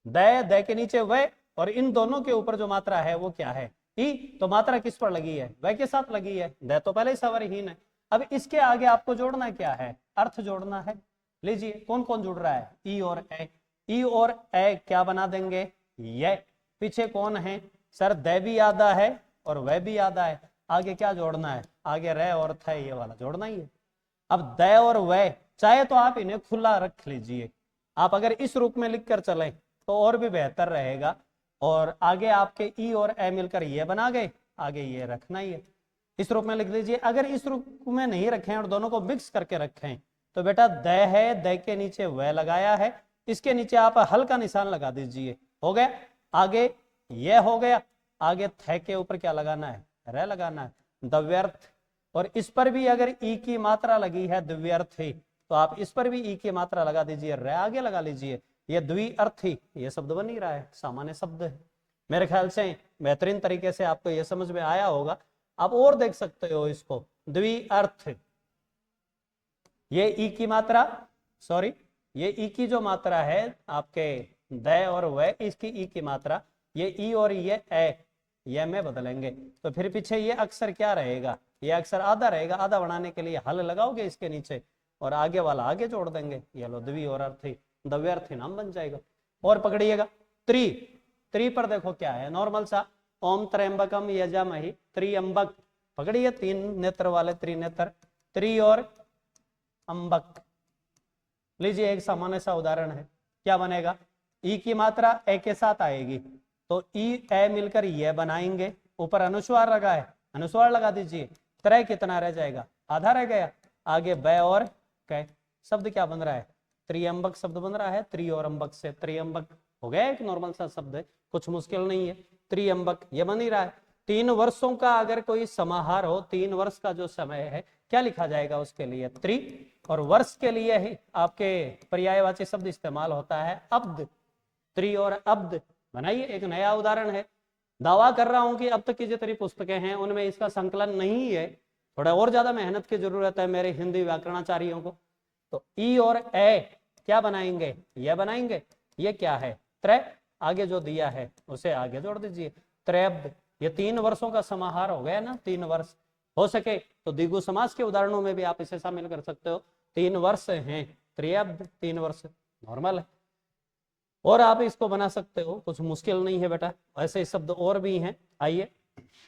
द के नीचे वह, और इन दोनों के ऊपर जो मात्रा है वो क्या है, ई। तो मात्रा किस पर लगी है, वह के साथ लगी है। द तो पहले ही स्वरहीन है। अब इसके आगे आपको जोड़ना क्या है, अर्थ जोड़ना है। लीजिए कौन कौन जुड़ रहा है, ई और ए। ई और ए क्या बना देंगे, ये। पीछे कौन है सर, द भी आधा है और वह भी आधा है। आगे क्या जोड़ना है, आगे रे और थ, ये वाला जोड़ना ही है। अब द और वह, चाहे तो आप इन्हें खुला रख लीजिए, आप अगर इस रूप में लिख कर चलें तो और भी बेहतर रहेगा। और आगे आपके ई और ए मिलकर ये बना गए, आगे ये रखना ही है, इस रूप में लिख लीजिए। अगर इस रूप में नहीं रखें और दोनों को मिक्स करके रखें तो बेटा द है, द के नीचे वह लगाया है, इसके नीचे आप हल्का निशान लगा दीजिए, हो गया। आगे ये हो गया, आगे थ के ऊपर क्या लगाना है, रे लगाना है, द्व्यर्थ। और इस पर भी अगर ई की मात्रा लगी है द्व्यर्थी, तो आप इस पर भी ई की मात्रा लगा दीजिए, रे आगे लगा लीजिए, ये द्विअर्थी, ये शब्द बन नहीं रहा है, सामान्य शब्द है। मेरे ख्याल से बेहतरीन तरीके से आपको ये समझ में आया होगा। आप और देख सकते हो इसको, द्विअर्थ, ये ई की मात्रा, सॉरी ये ई की जो मात्रा है आपके द और वह, इसकी ई की मात्रा, ये ई और ये में बदलेंगे तो फिर पीछे ये अक्षर क्या रहेगा, ये अक्षर आधा रहेगा। आधा बनाने के लिए हल लगाओगे इसके नीचे और आगे वाला आगे जोड़ देंगे, ये लो द्वि और अर्थी, द्व्यर्थी नाम बन जाएगा। और पकड़िएगा त्रि, त्रि पर देखो क्या है, नॉर्मल सा, ओम त्र्यंबकम यजामहि त्रियंबक, पकड़िए, तीन नेत्र वाले त्रिनेत्र, त्रि और अंबक। लीजिए एक सामान्य सा उदाहरण है, क्या बनेगा, ई की मात्रा ए के साथ आएगी तो ई ए मिलकर ये बनाएंगे, ऊपर अनुस्वार लगा है, अनुस्वार लगा दीजिए, त्रय कितना रह जाएगा, आधा रह गया। आगे ब और क, शब्द क्या बन रहा है, त्रियंबक शब्द बन रहा है, त्रि और अंबक से त्रियंबक हो गया, एक नॉर्मल सा शब्द है, कुछ मुश्किल नहीं है, त्रियंबक ये बन ही रहा है। 3 वर्षों का अगर कोई समाहार हो, 3 वर्ष का जो समय है, क्या लिखा जाएगा उसके लिए, त्रि। और वर्ष के लिए ही आपके पर्यायवाची शब्द इस्तेमाल होता है अब्द, त्रि और अब्द, बनाइए, एक नया उदाहरण है। दावा कर रहा हूं कि अब तक की जितनी पुस्तकें हैं उनमें इसका संकलन नहीं है, थोड़ा और ज्यादा मेहनत की जरूरत है मेरे हिंदी व्याकरणाचार्यों को। तो ई और ए क्या बनाएंगे, यह बनाएंगे। ये क्या है, त्रय, आगे जो दिया है उसे आगे जोड़ दीजिए, त्रयब्द। ये 3 वर्षों का समाहार हो गया ना, 3 वर्ष। हो सके तो द्विगु समास के उदाहरणों में भी आप इसे शामिल कर सकते हो। 3 वर्ष हैं, त्रयब्द 3 वर्ष नॉर्मल है। और आप इसको बना सकते हो, कुछ मुश्किल नहीं है बेटा, ऐसे शब्द और भी हैं। आइए,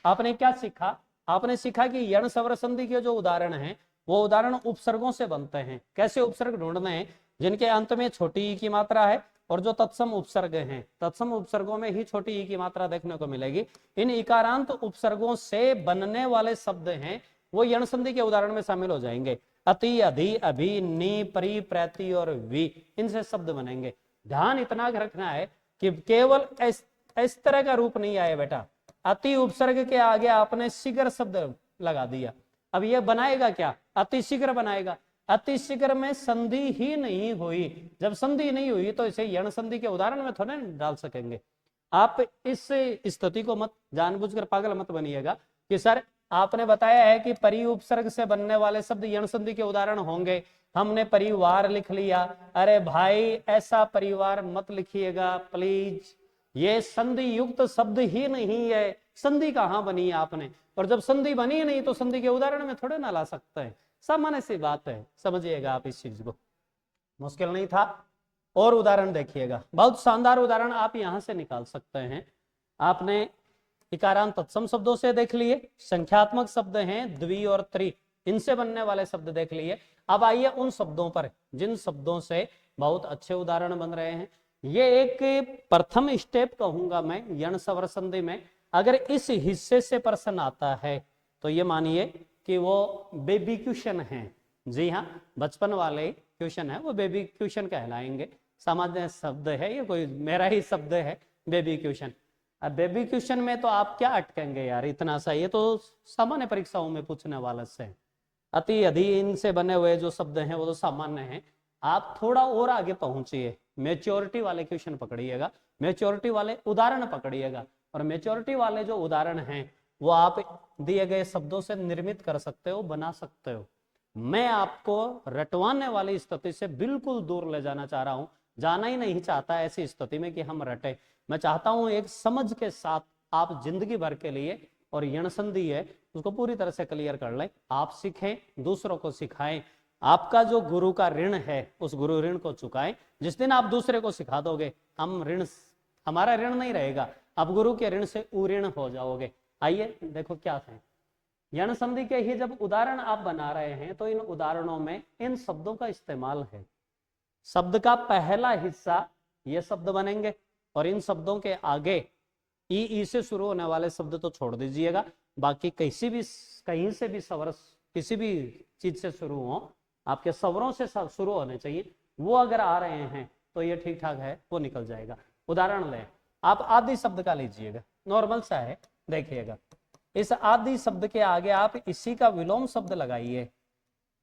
आपने क्या सीखा, आपने सीखा कि यण सवर संधि के जो उदाहरण हैं वो उदाहरण उपसर्गों से बनते हैं। कैसे उपसर्ग ढूंढने हैं, जिनके अंत में छोटी ई की मात्रा है और जो तत्सम उपसर्ग हैं, तत्सम उपसर्गों में ही छोटी ई की मात्रा देखने को मिलेगी। इन इकारांत उपसर्गों से बनने वाले शब्द हैं वो यण संधि के उदाहरण में शामिल हो जाएंगे। अति, अधि, अभि, नि, परि, प्रति और वि, इनसे शब्द बनेंगे। ध्यान इतना रखना है कि केवल इस तरह का रूप नहीं आया बेटा, अति उपसर्ग के आगे आपने शीघ्र शब्द लगा दिया। अब यह बनाएगा क्या, अति शीघ्र बनाएगा। अति शीघ्र में संधि ही नहीं हुई, जब संधि नहीं हुई तो इसे यण संधि के उदाहरण में थोड़े डाल सकेंगे। आप इस स्थिति को मत जानबूझकर पागल मत बनिएगा कि सर आपने बताया है कि परि उपसर्ग से बनने वाले शब्द यण संधि के उदाहरण होंगे, हमने परिवार लिख लिया। अरे भाई, ऐसा परिवार मत लिखिएगा प्लीज, ये संधि युक्त शब्द ही नहीं है, संधि कहां बनी है आपने, और जब संधि बनी नहीं तो संधि के उदाहरण में थोड़े ना ला सकते हैं। सामान्य सी बात है, समझिएगा आप इस चीज को, मुश्किल नहीं था। और उदाहरण देखिएगा, बहुत शानदार उदाहरण आप यहां से निकाल सकते हैं। आपने इकारांत तत्सम शब्दों से देख लिए, संख्यात्मक शब्द हैं द्वि और त्रि, इनसे बनने वाले शब्द देख लिए। अब आइए उन शब्दों पर जिन शब्दों से बहुत अच्छे उदाहरण बन रहे हैं। ये एक प्रथम स्टेप कहूंगा मैं यण सवर संधि में। अगर इस हिस्से से प्रश्न आता है तो ये मानिए कि वो बेबी क्वेश्चन है। जी हाँ, बचपन वाले क्वेश्चन है, वो बेबी क्वेश्चन कहलाएंगे। सामान्य शब्द है, ये कोई मेरा ही शब्द है, बेबी क्वेश्चन। अब बेबी क्वेश्चन में तो आप क्या अटकेंगे यार, इतना सा, ये तो सामान्य परीक्षाओं में पूछने वाला से। अति, अधि, इनसे बने हुए जो शब्द हैं वो तो सामान्य हैं। आप थोड़ा और आगे पहुंचिए, मेच्योरिटी वाले क्वेश्चन पकड़िएगा, मेच्योरिटी वाले उदाहरण पकड़िएगा, और मेच्योरिटी वाले जो उदाहरण हैं वो आप दिए गए शब्दों से निर्मित कर सकते हो, बना सकते हो। मैं आपको रटवाने वाली स्थिति से बिल्कुल दूर ले जाना चाह रहा हूं, जाना ही नहीं चाहता ऐसी स्थिति में कि हम रटे। मैं चाहता हूं एक समझ के साथ आप जिंदगी भर के लिए, और यण संधि है उसको पूरी तरह से क्लियर कर लें, आप सीखें, दूसरों को सिखाएं। आपका जो गुरु का ऋण है उस गुरु ऋण को चुकाएं। जिस दिन आप दूसरे को सिखा दोगे, हम ऋण, हमारा ऋण नहीं रहेगा, आप गुरु के ऋण से उऋण हो जाओगे। आइए देखो क्या है, यण संधि के ही जब उदाहरण आप बना रहे हैं तो इन उदाहरणों में इन शब्दों का इस्तेमाल है। शब्द का पहला हिस्सा ये शब्द बनेंगे, और इन शब्दों के आगे ई से शुरू होने वाले शब्द तो छोड़ दीजिएगा, बाकी कहीं से भी सवर, किसी भी चीज से शुरू हो, आपके सवरों से शुरू होने चाहिए, वो अगर आ रहे हैं तो ये ठीक ठाक है, वो निकल जाएगा। उदाहरण लें, आप आदि शब्द का लीजिएगा, नॉर्मल सा है, देखिएगा। इस आदि शब्द के आगे आप इसी का विलोम शब्द लगाइए,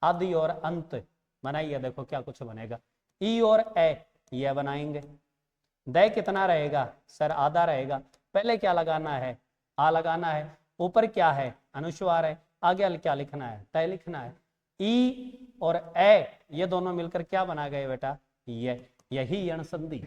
आदि और अंत बनाइए, देखो क्या कुछ बनेगा। ई और ए ये बनाएंगे। द कितना रहेगा सर, आधा रहेगा। पहले क्या लगाना है, आ लगाना है। ऊपर क्या है, अनुस्वार है। आगे क्या लिखना है, तय लिखना है। ई और ए ये दोनों मिलकर क्या बना गए बेटा, ये, यही यण संधि।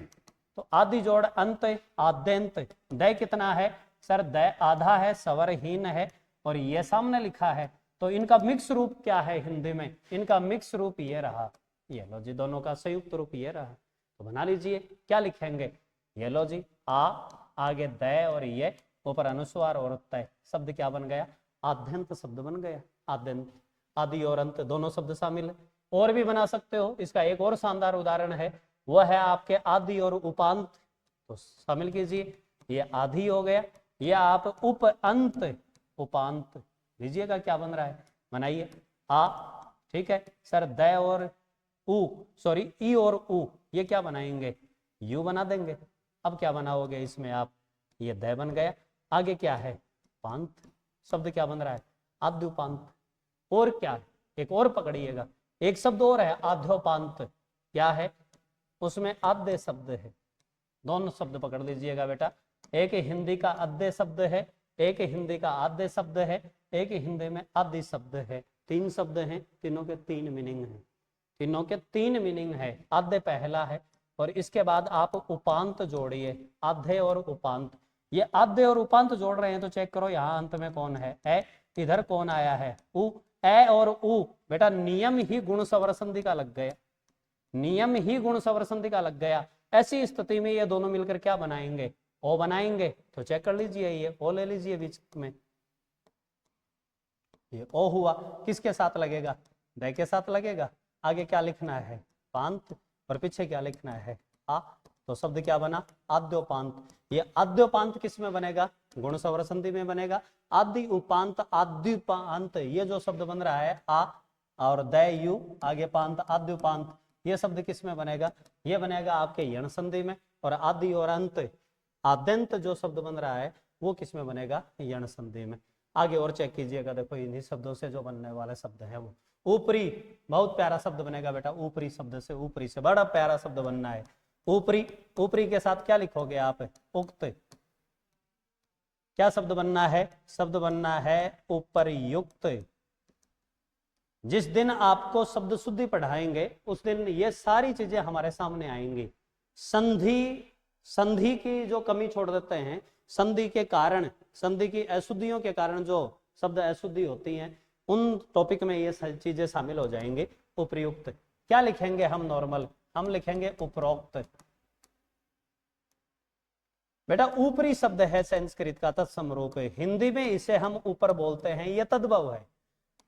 तो आदि जोड़ अंत, आद्यंत। द कितना है सर, द आधा है, स्वरहीन है, और ये सामने लिखा है, तो इनका मिक्स रूप क्या है हिंदी में, इनका मिक्स रूप ये रहा। ये लो जी, दोनों का संयुक्त रूप ये रहा। तो बना लीजिए, क्या लिखेंगे, ये लो जी, आ, आगे द और ये, ऊपर अनुस्वार और तय। शब्द क्या बन गया, आद्यंत शब्द बन गया। आद्यंत, आदि और अंत दोनों शब्द शामिल है। और भी बना सकते हो, इसका एक और शानदार उदाहरण है, वह है आपके आदि और उपांत। तो शामिल कीजिए, ये आदि हो गया, ये आप उप अंत उपांत लीजिएगा, क्या बन रहा है, बनाइए। आ, ठीक है सर, द और उ, सॉरी ई और उ, ये क्या बनाएंगे, यू बना देंगे। अब क्या बनाओगे इसमें आप, ये द बन गया। आगे क्या है, पांत, शब्द क्या बन रहा है, आद्योपांत। और क्या है, एक और पकड़िएगा, एक शब्द और है आध्योपांत। क्या है, उसमें आद्य शब्द है, दोनों शब्द पकड़ लीजिएगा बेटा। एक हिंदी का अद्य शब्द है, एक हिंदी का आद्य शब्द है, एक हिंदी में आदि शब्द है। तीन शब्द हैं, तीनों के तीन मीनिंग हैं, तीनों के तीन मीनिंग है। आद्य पहला है और इसके बाद आप उपांत जोड़िए, आधे और उपांत। ये आद्य और उपांत जोड़ रहे हैं तो चेक करो यहाँ अंत में कौन है, ए, इधर कौन आया है, उ। ए और उ बेटा नियम ही गुण स्वर संधि का लग गया, नियम ही गुण स्वर संधि का लग गया। ऐसी स्थिति में ये दोनों मिलकर क्या बनाएंगे, ओ बनाएंगे। तो चेक कर लीजिए, ये ओ ले लीजिए बीच में, ये ओ हुआ। किसके साथ लगेगा, दय के साथ लगेगा। आगे क्या लिखना है, पांत, और पीछे क्या लिखना है, आ। तो शब्द क्या बना, आद्योपांत। ये आद्योपांत किस में बनेगा, गुण स्वर संधि में बनेगा। आदि उपांत, आद्युपांत, ये जो शब्द बन रहा है आ और दय यू, आगे पांत, आद्युपांत, ये शब्द किस में बनेगा, ये बनेगा आपके यण संधि में। और आदि और अंत, आद्यंत जो शब्द बन रहा है वो किस में बनेगा, यण संधि में। आगे और चेक कीजिएगा, देखो इन्हीं शब्दों से जो बनने वाले शब्द है वो ऊपरी, बहुत प्यारा शब्द बनेगा बेटा। ऊपरी शब्द से, ऊपरी से बड़ा प्यारा शब्द बनना है। ऊपरी, ऊपरी के साथ क्या लिखोगे आप, उक्त। क्या शब्द बनना है, शब्द बनना है उपरयुक्त। जिस दिन आपको शब्द शुद्धि पढ़ाएंगे उस दिन ये सारी चीजें हमारे सामने आएंगी। संधि, संधि की जो कमी छोड़ देते हैं, संधि के कारण, संधि की अशुद्धियों के कारण जो शब्द अशुद्धि होती हैं, उन टॉपिक में ये सारी चीजें शामिल हो जाएंगी। उपयुक्त क्या लिखेंगे हम, नॉर्मल हम लिखेंगे उपरोक्त। बेटा ऊपरी शब्द है संस्कृत का तत्सम रूप, हिंदी में इसे हम ऊपर बोलते हैं, ये तद्भव है।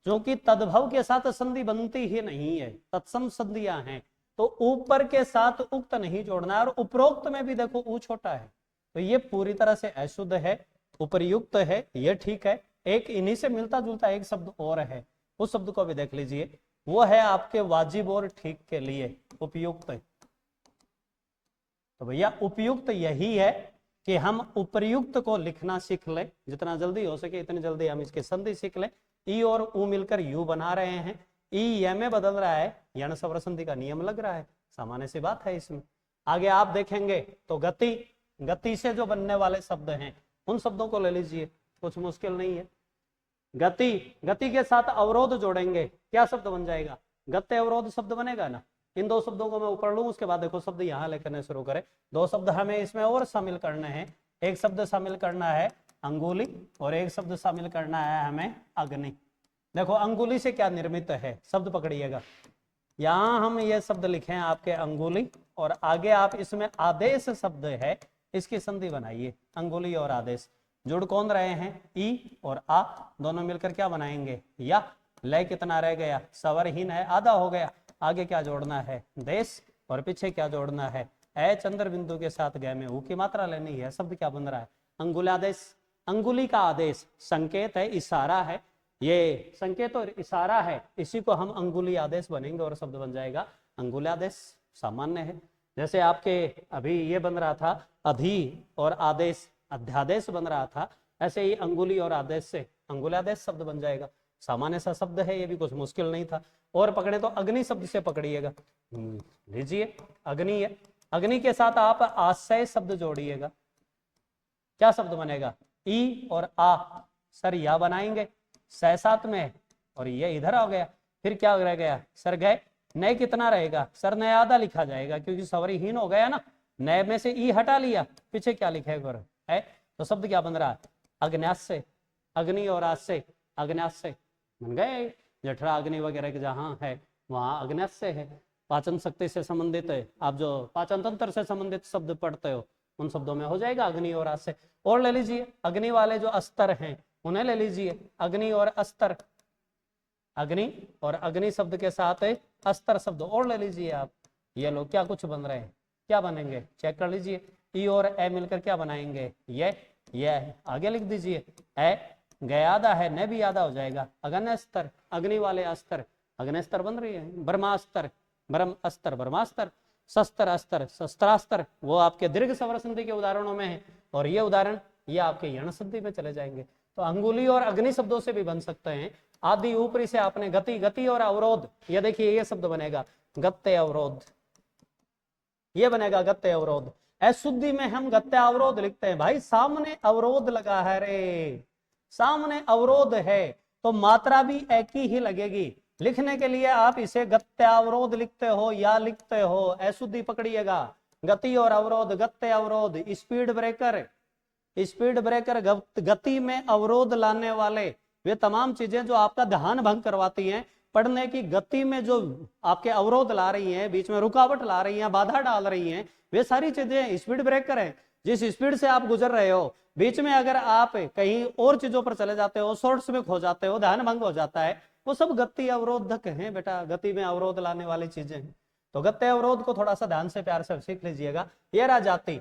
क्योंकि तद्भव के साथ संधि बनती ही नहीं है, तत्सम संधियां हैं, तो ऊपर के साथ उक्त नहीं जोड़ना है। और उपरोक्त में भी देखो ऊ छोटा है, तो ये पूरी तरह से अशुद्ध है। उपरयुक्त है, ये ठीक है। एक इन्हीं से मिलता जुलता एक शब्द और है, उस शब्द को भी देख लीजिए, वो है आपके वाजिब और ठीक के लिए उपयुक्त। तो भैया उपयुक्त यही है कि हम उपयुक्त को लिखना सीख लें, जितना जल्दी हो सके इतनी जल्दी हम इसकी संधि सीख लें। ई और उ मिलकर यू बना रहे हैं, ई ये में बदल रहा है, यण स्वर संधि का नियम लग रहा है, सामान्य सी बात है इसमें। आगे आप देखेंगे तो गति, गति से जो बनने वाले शब्द हैं उन शब्दों को ले लीजिए, कुछ मुश्किल नहीं है। गति, गति के साथ अवरोध जोड़ेंगे, क्या शब्द बन जाएगा, गत्य अवरोध शब्द बनेगा ना। इन दो शब्दों को मैं ऊपर लूं, उसके बाद देखो शब्द यहाँ लिखने शुरू करें। दो शब्द हमें इसमें और शामिल करने हैं, एक शब्द शामिल करना है अंगुली और एक शब्द शामिल करना है हमें अग्नि। देखो अंगुली से क्या निर्मित है, शब्द पकड़िएगा, यहाँ हम ये शब्द लिखे हैं आपके अंगुली, और आगे आप इसमें आदेश शब्द है, इसकी संधि बनाइए। अंगुली और आदेश जुड़ कौन रहे हैं, ई और आ, दोनों मिलकर क्या बनाएंगे, या। लय कितना रह गया, स्वरहीन है, आधा हो गया। आगे क्या जोड़ना है, देश, और पीछे क्या जोड़ना है, ए चंद्र बिंदु के साथ गए में ऊ की मात्रा लेनी है। शब्द क्या बन रहा है, अंगुलादेश। अंगुली का आदेश संकेत है, इशारा है, ये संकेत और इशारा है, इसी को हम अंगुली आदेश बनेंगे और शब्द बन जाएगा अंगुलादेश। सामान्य है, जैसे आपके अभी ये बन रहा था अधि और आदेश, अध्यादेश बन रहा था, ऐसे ही अंगुली और आदेश से अंगुलादेश शब्द बन जाएगा। सामान्य सा शब्द है, ये भी कुछ मुश्किल नहीं था। और पकड़े तो अग्नि शब्द से पकड़िएगा, लीजिए अग्नि है, अग्नि के साथ आप आशय शब्द जोड़िएगा, क्या शब्द बनेगा, ई और आ, सर या बनाएंगे, सह साथ में और ये इधर आ गया, फिर क्या रह गया, सर गए, नए कितना रहेगा, सर नया आधा लिखा जाएगा क्योंकि सवरीहीन हो गया ना, नए में से ई हटा लिया, पीछे क्या लिखेगा है, तो शब्द क्या बन रहा है, अग्न्यास से, अग्नि और आज से अग्न्यास से बन गए। जठरा अग्नि वगैरह के जहाँ है वहाँ अग्न्यास से है, पाचन शक्ति से संबंधित है, आप जो पाचन तंत्र से संबंधित शब्द पढ़ते हो उन शब्दों में हो जाएगा अग्नि और आज से। और ले लीजिए अग्नि वाले जो अस्तर हैं उन्हें ले लीजिए, अग्नि और अस्तर, अग्नि और अग्नि शब्द के साथ अस्तर शब्द और ले लीजिए आप। ये लोग क्या कुछ बन रहे हैं, क्या बनेंगे, चेक कर लीजिए, ई और ए मिलकर क्या बनाएंगे, ये आगे लिख दीजिए, ए गया आधा है, न भी आधा हो जाएगा, अग्नि स्तर, अग्नि वाले अस्तर, अग्नि स्तर बन रही है, ब्रह्मास्त्र, ब्रह्म अस्त्र, ब्रह्मास्त्र, शस्त्र अस्त्र, शस्त्रास्त्र, वो आपके दीर्घ स्वर संधि के उदाहरणों में है, और ये उदाहरण ये आपके यण संधि में चले जाएंगे। तो अंगुली और अग्नि शब्दों से भी बन सकते हैं। आदि ऊपरी से आपने गति, गति और अवरोध, ये देखिए ये शब्द बनेगा गत्य अवरोध, ये बनेगा गत्य अवरोध। अशुद्धि में हम गत्या अवरोध लिखते हैं। भाई सामने अवरोध लगा है रे, सामने अवरोध है तो मात्रा भी एक ही लगेगी। लिखने के लिए आप इसे गत्यावरोध लिखते हो या लिखते हो, अशुद्धि पकड़िएगा। गति और अवरोध, गत्य अवरोध, स्पीड ब्रेकर, स्पीड ब्रेकर, गति में अवरोध लाने वाले, वे तमाम चीजें जो आपका ध्यान भंग करवाती हैं, पढ़ने की गति में जो आपके अवरोध ला रही हैं, बीच में रुकावट ला रही हैं, बाधा डाल रही हैं, वे सारी चीजें स्पीड ब्रेकर है। जिस स्पीड से आप गुजर रहे हो, बीच में अगर आप कहीं और चीजों पर चले जाते हो, शॉर्ट्स में खो जाते हो, ध्यान भंग हो जाता है, वो सब गति अवरोधक हैं बेटा, गति में अवरोध लाने वाली चीजें हैं। तो गति अवरोध को थोड़ा सा ध्यान से प्यार से सीख लीजिएगा। ये रहा जाति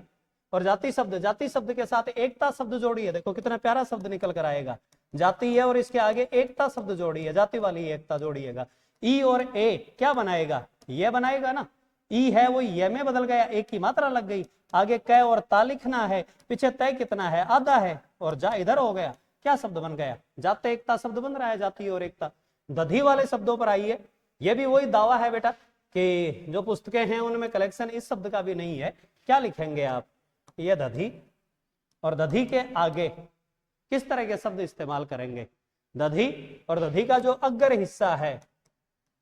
और जाति शब्द, जाति शब्द के साथ एकता शब्द जोड़िए, देखो कितना प्यारा शब्द निकल कर आएगा। जाति है और इसके आगे एकता शब्द जोड़िए, जाति वाली एकता जोड़िएगा। ई और ए क्या बनाएगा, ये बनाएगा ना। ई है वो ये में बदल गया, एक की मात्रा लग गई। आगे कै और ता लिखना है, पीछे तय कितना है, आधा है, और जा इधर हो गया, क्या शब्द बन गया, जाते एकता शब्द बन रहा है, जाति और एकता। दधी वाले शब्दों पर आइए, ये भी वही दावा है बेटा कि जो पुस्तकें हैं उनमें कलेक्शन इस शब्द का भी नहीं है। क्या लिखेंगे आप, ये दधी, और दधी के आगे किस तरह के शब्द इस्तेमाल करेंगे, दधी और दधी का जो अग्र हिस्सा है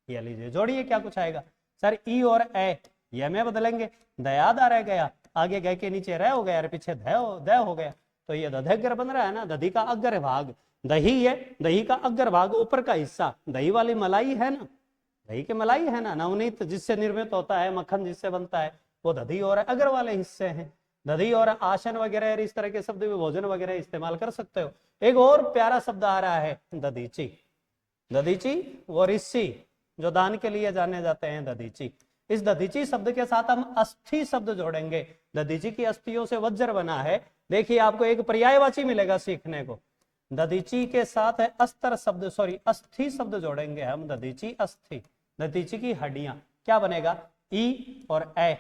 ये लीजिए, जोड़िए क्या कुछ आएगा। सर ई और ए ये में बदलेंगे, दयादा रह गया, आगे गए के नीचे रह हो गया और पीछे दय हो गया, तो ये दध्यग्र बन रहा है ना। दधी का अग्र भाग, दही है, दही का अग्र भाग ऊपर का हिस्सा, दही वाली मलाई है ना, दही की मलाई है ना, नवनीत जिससे निर्मित होता है, मक्खन जिससे बनता है, वो दधी और अग्र वाले हिस्से हैं। दधी और आसन वगैरह इस तरह के शब्द भी भोजन वगैरह इस्तेमाल कर सकते हो। एक और प्यारा शब्द आ रहा है दधीची, दधीची वो ऋषि जो दान के लिए जाने जाते हैं, दधीची। इस दधीची शब्द के साथ हम अस्थि शब्द जोड़ेंगे। दधीची की अस्थियों से वज्र बना है, देखिए आपको एक पर्यायवाची मिलेगा सीखने को। दधीची के साथ है अस्त्र शब्द, सॉरी अस्थि शब्द जोड़ेंगे हम, दधीची अस्थि, दधीची की हड्डियां, क्या बनेगा, ई और ए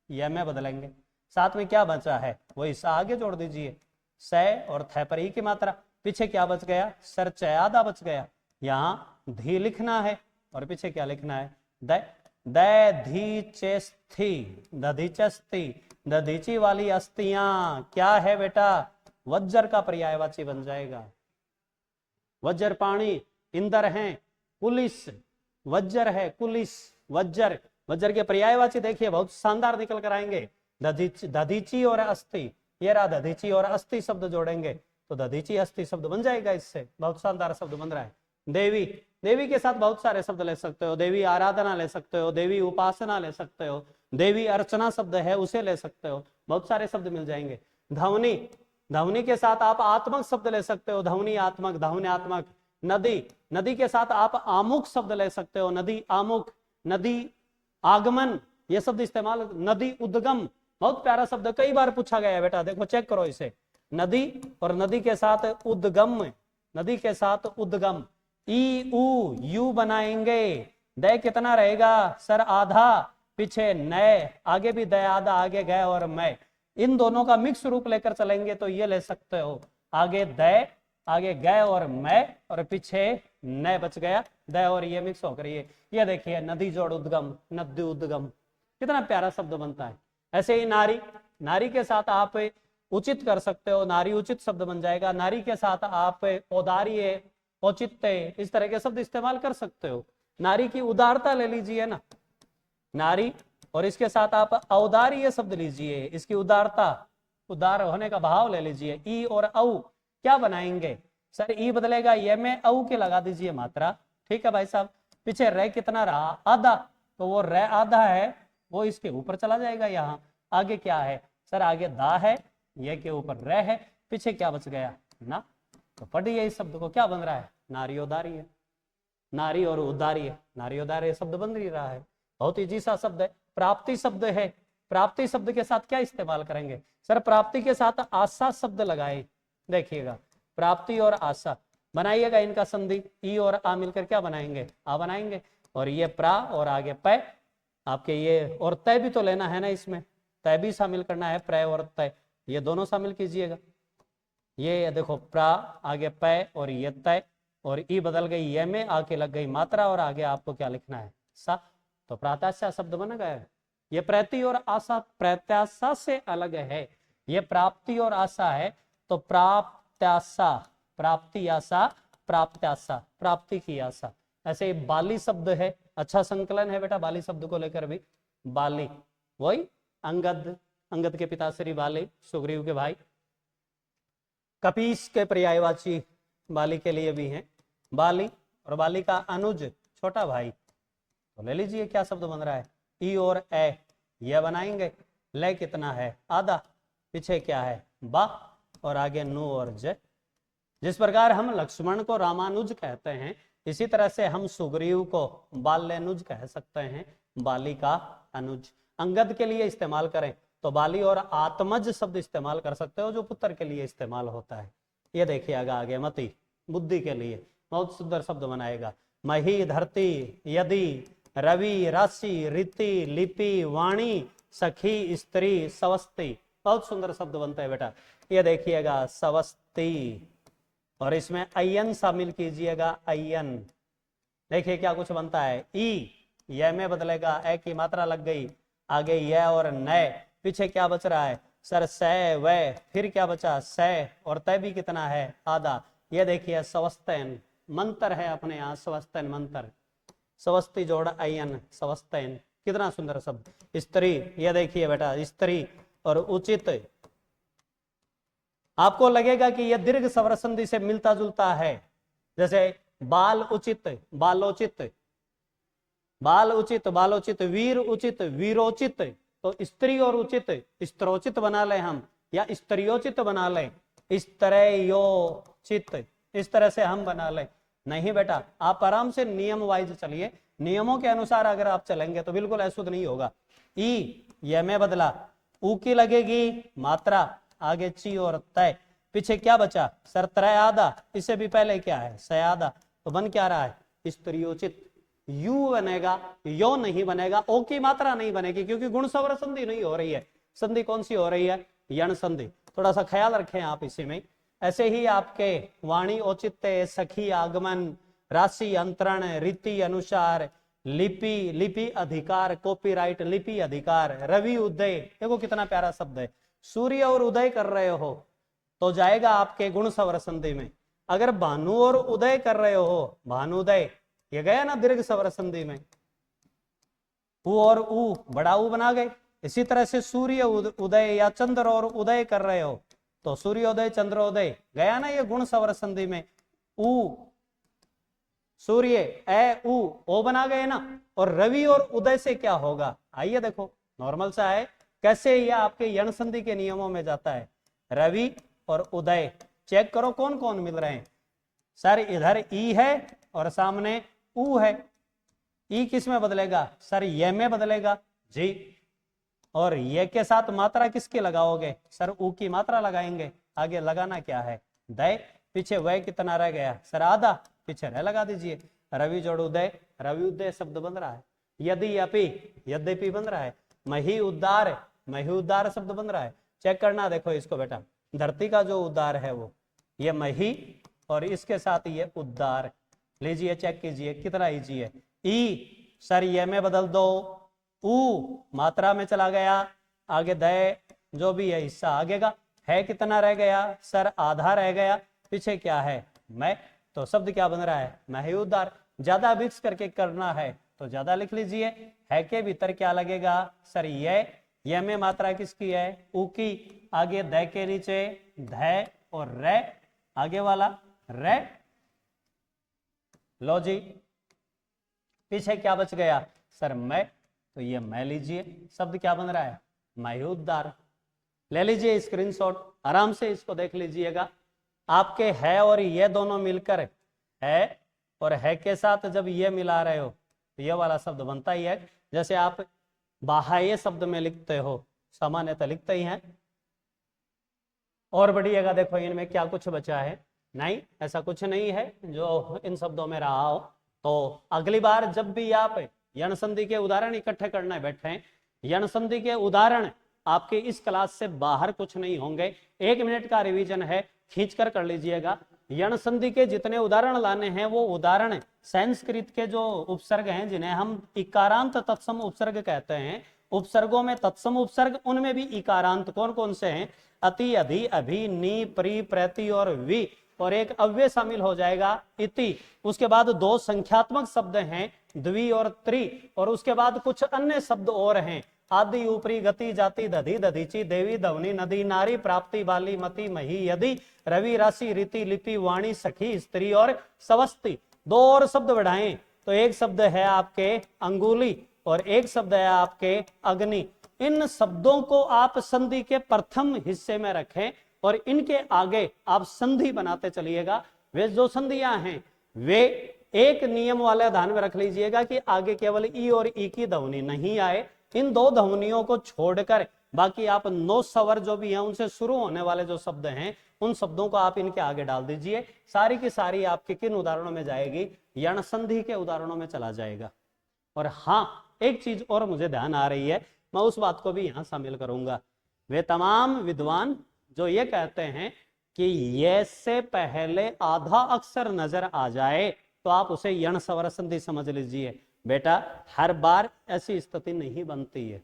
यह में बदलेंगे। साथ में क्या बचा है, वो इस आगे जोड़ दीजिए, स और थ पर ई की मात्रा, पीछे क्या बच गया, सर चयादा बच गया, यहाँ धी लिखना है और पीछे क्या लिखना है, द दधीचेस्थी, दधीचस्थी, दधीची वाली अस्थियां क्या है बेटा, वज्र का पर्यायवाची बन जाएगा। वज्र पाणी, इंदर है, पुलिस, वज्र है, पुलिस, वज्र, वज्र के पर्यायवाची देखिए बहुत शानदार निकल कर आएंगे। दधीची और अस्थि, ये रहा दधीची और अस्थि शब्द जोड़ेंगे तो दधीची अस्थि शब्द बन जाएगा, इससे बहुत शानदार शब्द बन रहा है। देवी, देवी के साथ बहुत सारे शब्द ले सकते हो, देवी आराधना ले सकते हो, देवी उपासना ले सकते हो, देवी अर्चना शब्द है उसे ले सकते हो, बहुत सारे शब्द मिल जाएंगे। ध्वनि, ध्वनि के साथ आप आत्मक शब्द ले सकते हो, ध्वनि आत्मक, ध्वन्यात्मक। नदी, नदी के साथ आप आमुख शब्द ले सकते हो, नदी आमुख, नदी आगमन, ये शब्द इस्तेमाल। नदी उद्गम, बहुत प्यारा शब्द, कई बार पूछा गया है बेटा, देखो चेक करो इसे, नदी और नदी के साथ उद्गम, नदी के साथ उद्गम, ई उ यू बनाएंगे, दय कितना रहेगा, सर आधा, पीछे नए, आगे भी दय आधा, आगे गए और मैं, इन दोनों का मिक्स रूप लेकर चलेंगे तो ये ले सकते हो, आगे दय, आगे गए और मैं, और पीछे नए बच गया, दय और ये मिक्स होकर ये देखिए नदी जोड़ उद्गम, नदी उद्गम, कितना प्यारा शब्द बनता है। ऐसे ही नारी, नारी के साथ आप उचित कर सकते हो, नारी उचित शब्द बन जाएगा। नारी के साथ आप औदार्य, औचित्य, इस तरह के शब्द इस्तेमाल कर सकते हो। नारी की उदारता ले लीजिए ना, नारी, और इसके साथ आप औदार्य शब्द लीजिए, इसकी उदारता, उदार होने का भाव ले लीजिए। ई और औ क्या बनाएंगे, सर ई बदलेगा, ये में औ के लगा दीजिए मात्रा, ठीक है भाई साहब। पीछे रे कितना रहा, आधा, तो वो रे आधा है वो इसके ऊपर चला जाएगा। यहाँ आगे क्या है, सर आगे दा है, ये के ऊपर रे है, पीछे क्या बच गया, ना, तो पढ़िए इस शब्द को, क्या बन रहा है, नारियोदारी है, नारी और उदारी, नारियोदारी शब्द बन ही रहा है, बहुत इजी सा शब्द है। प्राप्ति शब्द है, प्राप्ति शब्द के साथ क्या इस्तेमाल करेंगे, सर प्राप्ति के साथ आशा शब्द लगाए, देखिएगा प्राप्ति और आशा बनाइएगा, इनका संधि ई और आ मिलकर क्या बनाएंगे, आ बनाएंगे, और ये प्रा और आगे पै, आपके ये और तय भी तो लेना है ना, इसमें तय भी शामिल करना है, प्रय और तय, ये दोनों शामिल कीजिएगा। ये देखो प्रा, आगे पै और ये तय, और ई बदल गई ये में, आके लग गई मात्रा, और आगे आपको क्या लिखना है, सा, तो प्राताश्या शब्द बन गया। ये प्रति और आशा प्रत्याशा से अलग है। ये प्राप्ति और आशा है, तो प्राप्त्याशा, प्राप्ति आशा, प्राप्त्याशा, प्राप्ति की आशा। ऐसे बाली शब्द है, अच्छा संकलन है बेटा बाली शब्द को लेकर भी। बाली वही अंगद, अंगद के पिता श्री बाली, सुग्रीव के भाई। कपीस के पर्यायवाची बाली के लिए भी हैं, बाली और बाली का अनुज छोटा भाई। तो ले लीजिए क्या शब्द बन रहा है, ई और ए, यह बनाएंगे। ले कितना है, आधा, पीछे क्या है, बा, और आगे नु और ज। जिस प्रकार हम लक्ष्मण को रामानुज कहते हैं, इसी तरह से हम सुग्रीव को बाल्यानुज कह सकते हैं, बाली का अनुज। अंगद के लिए इस्तेमाल करें तो बाली और आत्मज शब्द इस्तेमाल कर सकते हो, जो पुत्र के लिए इस्तेमाल होता है। ये देखिएगा आगे, मति बुद्धि के लिए बहुत सुंदर शब्द बनाएगा। मही, धरती, यदि, रवि, राशि, रीति, लिपि, वाणी, सखी, स्त्री, सवस्ती, बहुत सुंदर शब्द बनते हैं बेटा। ये देखिएगा सवस्ती, और इसमें अयन शामिल कीजिएगा, अयन। देखिए क्या कुछ बनता है, ई यह में बदलेगा, ए की मात्रा लग गई, आगे यह और नए, पीछे क्या बच रहा है सर, से, वे, फिर क्या बचा, से, और तय भी कितना है, आधा। ये देखिए सवस्तैन, मंत्र है अपने यहाँ, सवस्तैन मंत्र, सवस्ती जोड़ अयन, सवस्तैन, कितना सुंदर शब्द। स्त्री, ये देखिए बेटा स्त्री, और उचित, आपको लगेगा कि यह दीर्घ स्वर संधि से मिलता जुलता है, जैसे बाल उचित, बालोचित, बाल उचित, बालोचित, वीर उचित, वीरोचित। तो स्त्री और उचित स्त्रोचित बना ले हम, या स्त्रियोचित बना ले, स्त्रियोचित, इस तरह से हम बना ले। नहीं बेटा, आप आराम से नियम वाइज चलिए, नियमों के अनुसार अगर आप चलेंगे तो बिल्कुल अशुद्ध नहीं होगा। ई यह में बदला, ऊ की लगेगी मात्रा, आगे ची और तय, पीछे क्या बचा सर, त्रय आधा, इससे भी पहले क्या है, सयादा। तो बन क्या रहा है, स्त्रियोचित। यू बनेगा, यो नहीं बनेगा, ओ की मात्रा नहीं बनेगी, क्योंकि गुण सवर संधि नहीं हो रही है। संधि कौन सी हो रही है, यण संधि, थोड़ा सा ख्याल रखें आप इसी में। ऐसे ही आपके वाणी औचित्य, सखी आगमन, राशि अंतरण, रीति अनुसार, लिपि, लिपि अधिकार, कॉपीराइट, लिपि अधिकार, रवि उदय, देखो कितना प्यारा शब्द है। सूर्य और उदय कर रहे हो तो जाएगा आपके गुण सवर संधि में। अगर भानु और उदय कर रहे हो, भानुदय, ये गया ना दीर्घ स्वर संधि में। उ और उ बड़ा उ बना गए। इसी तरह से सूर्य उदय या चंद्र और उदय कर रहे हो तो सूर्योदय चंद्रोदय गया ना ये गुण स्वर संधि में। उ सूर्य, ए उ, ओ बना गए ना। और रवि और उदय से क्या होगा, आइए देखो नॉर्मल सा है, कैसे यह आपके यण संधि के नियमों में जाता है। रवि और उदय, चेक करो कौन कौन मिल रहे हैं सर। इधर ई है और सामने उ है। ई किस में बदलेगा सर, ये में बदलेगा जी। और ये के साथ मात्रा किसकी लगाओगे सर, उ की मात्रा लगाएंगे। आगे लगाना क्या है, दय, पीछे वह कितना रह गया सर, आधा, पीछे रह लगा दीजिए। रवि जोड़ उदय, रवि उदय शब्द बन रहा है। यदि अपि, यद्यपि बन रहा है। मही उद्दार, मही उद्दार शब्द बन रहा है। चेक करना देखो इसको बेटा, धरती का जो उद्दार है वो ये मही और इसके साथ ये उद्दार। लीजिए चेक कीजिए कितना इजी है। ई सर ये में बदल दो, उ मात्रा में चला गया, आगे दय जो भी है हिस्सा आगेगा। है कितना रह गया सर, आधा रह गया, पीछे क्या है मैं। तो शब्द क्या बन रहा है, मही उद्दार। ज्यादा मिक्स करके करना है तो ज्यादा लिख लीजिए। है के भीतर क्या लगेगा सर, ये में मात्रा किसकी है, उ की। आगे द के नीचे ध और रे, आगे वाला रे। लो जी, पीछे क्या बच गया सर, मैं। तो ये मैं लीजिए, शब्द क्या बन रहा है, मही उद्दार। ले लीजिए स्क्रीनशॉट, आराम से इसको देख लीजिएगा। आपके है और ये दोनों मिलकर है, और है के साथ जब ये मिला रहे हो तो ये वाला शब्द बनता ही है। जैसे आप बाह्य शब्द में लिखते हो, सामान्यतः लिखते ही हैं। और बढ़िएगा, देखो इनमें क्या कुछ बचा है, नहीं ऐसा कुछ नहीं है जो इन शब्दों में रहा हो। तो अगली बार जब भी आप यण संधि के उदाहरण इकट्ठे करने बैठे, यण संधि के उदाहरण आपके इस क्लास से बाहर कुछ नहीं होंगे। 1 मिनट का रिवीजन है, खींच कर लीजिएगा। यण संधि के जितने उदाहरण लाने हैं वो उदाहरण संस्कृत के जो उपसर्ग हैं, जिन्हें हम इकारांत तत्सम उपसर्ग कहते हैं, उपसर्गों में तत्सम उपसर्ग, उनमें भी इकारांत कौन कौन से हैं? अति, अधि, अभि, नी, प्री, प्रति और वि, और एक अव्यय शामिल हो जाएगा इति। उसके बाद दो संख्यात्मक शब्द हैं द्वि और त्रि, और उसके बाद कुछ अन्य शब्द और हैं आदि, ऊपरी, गति, जाति, दधि, दधीची, देवी, दवनी, नदी, नारी, प्राप्ति, बाली, मति, मही, यदि, रवि, राशि, रीति, लिपि, वाणी, सखी, स्त्री और सवस्ती। दो और शब्द बढ़ाएं तो एक शब्द है आपके अंगुली और एक शब्द है आपके अग्नि। इन शब्दों को आप संधि के प्रथम हिस्से में रखें और इनके आगे आप संधि बनाते चलिएगा। वे जो संधियां हैं वे एक नियम वाले ध्यान में रख लीजिएगा कि आगे केवल ई और ई की ध्वनि नहीं आए। इन दो ध्वनियों को छोड़कर बाकी आप 9 स्वर जो भी हैं उनसे शुरू होने वाले जो शब्द हैं उन शब्दों को आप इनके आगे डाल दीजिए। सारी की सारी आपके किन उदाहरणों में जाएगी? यण संधि के उदाहरणों में चला जाएगा। और हाँ, एक चीज और मुझे ध्यान आ रही है, मैं उस बात को भी यहां शामिल करूंगा। वे तमाम विद्वान जो ये कहते हैं कि ये से पहले आधा अक्षर नजर आ जाए तो आप उसे यण स्वर संधि समझ लीजिए। बेटा हर बार ऐसी स्थिति नहीं बनती है,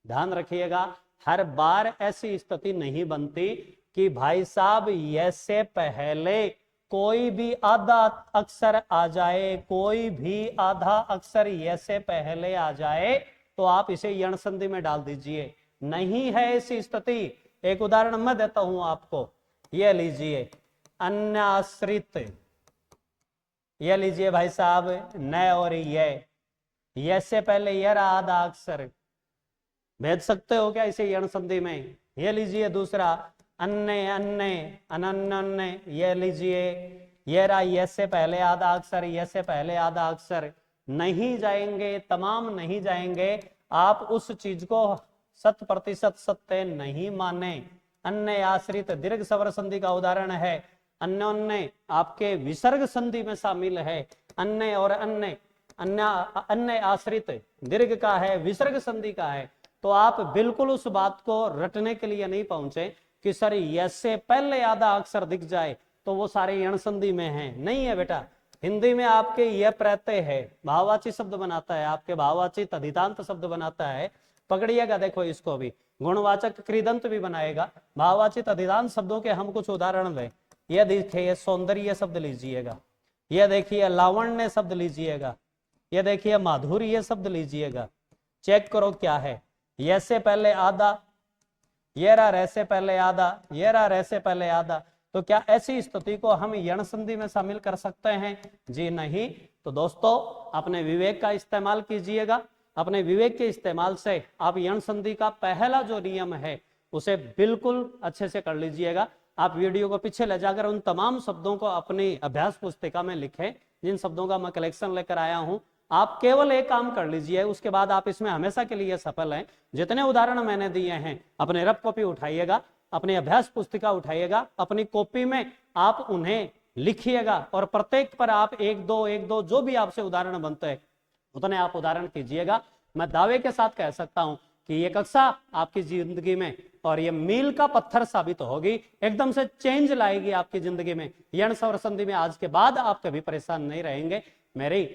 ध्यान रखिएगा, हर बार ऐसी स्थिति नहीं बनती कि भाई साहब ये से पहले कोई भी आधा अक्षर आ जाए, कोई भी आधा अक्षर ये से पहले आ जाए तो आप इसे यण संधि में डाल दीजिए। नहीं है ऐसी स्थिति। एक उदाहरण मैं देता हूं आपको, ये लीजिए अन्याश्रित, ये लीजिए भाई साहब न और ये से पहले ये रहा आधा अक्षर, भेज सकते हो क्या इसे यण संधि में? ये लीजिए दूसरा अन्य अन्य अनन्य, ये लीजिए ये रहा ये से पहले आधा अक्षर, ये से पहले आधा अक्षर। नहीं जाएंगे, तमाम नहीं जाएंगे। आप उस चीज को 100% सत्य नहीं माने। अन्य आश्रित दीर्घ स्वर संधि का उदाहरण है। अन्योन्य आपके विसर्ग संधि में शामिल है। अन्य और अन्य अन्य आश्रित दीर्घ का है, विसर्ग संधि का है। तो आप बिल्कुल उस बात को रटने के लिए नहीं पहुंचे कि सर यस से पहले आधा अक्षर दिख जाए तो वो सारे यण संधि में हैं। नहीं है बेटा, हिंदी में आपके यह प्रत्यय है, भाववाची शब्द बनाता है, आपके भाववाची तद्धितांत शब्द बनाता है। पकड़िएगा, देखो इसको भी गुणवाचक कृदंत भी बनाएगा। भाववाची तद्धितांत शब्दों के हम कुछ उदाहरण दें। यह देखिए सौंदर्य शब्द लीजिएगा, यह देखिए लावण्य शब्द लीजिएगा, यह देखिए माधुर्य शब्द लीजिएगा। चेक करो क्या है। ये से पहले आधा, ये रहा रे से पहले आधा, ये रहा रे से पहले आधा। तो क्या ऐसी स्थिति को हम यण संधि में शामिल कर सकते हैं? जी नहीं। तो दोस्तों अपने विवेक का इस्तेमाल कीजिएगा। अपने विवेक के इस्तेमाल से आप यण संधि का पहला जो नियम है उसे बिल्कुल अच्छे से कर लीजिएगा। आप वीडियो को पीछे ले जाकर उन तमाम शब्दों को अपनी अभ्यास पुस्तिका में लिखें जिन शब्दों का मैं कलेक्शन लेकर आया हूं। आप केवल एक काम कर लीजिए, उसके बाद आप इसमें हमेशा के लिए सफल हैं। जितने उदाहरण मैंने दिए हैं अपने रफ कॉपी उठाइएगा, अपनी अभ्यास पुस्तिका उठाइएगा, अपनी कॉपी में आप उन्हें लिखिएगा और प्रत्येक पर आप एक दो जो भी आपसे उदाहरण बनते हैं उतने आप उदाहरण कीजिएगा। मैं दावे के साथ कह सकता हूं कि ये कक्षा आपकी जिंदगी में और ये मील का पत्थर साबित होगी, एकदम से चेंज लाएगी आपकी जिंदगी में। यण स्वर संधि में आज के बाद आप कभी परेशान नहीं रहेंगे, मेरी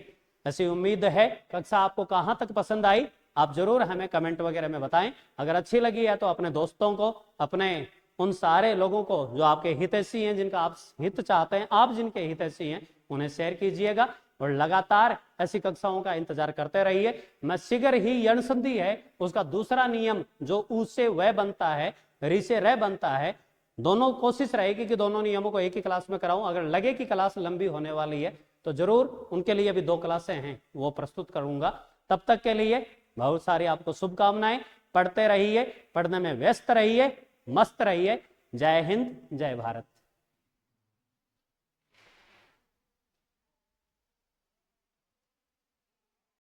ऐसी उम्मीद है। कक्षा आपको कहां तक पसंद आई आप जरूर हमें कमेंट वगैरह में बताएं। अगर अच्छी लगी है तो अपने दोस्तों को, अपने उन सारे लोगों को जो आपके हितैषी हैं, जिनका आप हित चाहते हैं, आप जिनके हितैषी हैं, उन्हें शेयर कीजिएगा और लगातार ऐसी कक्षाओं का इंतजार करते रहिए। मैं शीघ्र ही यण संधि है उसका दूसरा नियम जो उ से वह बनता है, रि से रह बनता है, दोनों कोशिश रहेगी कि दोनों नियमों को एक ही क्लास में कराऊं। अगर लगे कि क्लास लंबी होने वाली है तो जरूर उनके लिए भी 2 क्लासें हैं वो प्रस्तुत करूंगा। तब तक के लिए बहुत सारी आपको शुभकामनाएं। पढ़ते रहिए, पढ़ने में व्यस्त रहिए, मस्त रहिए। जय हिंद, जय भारत।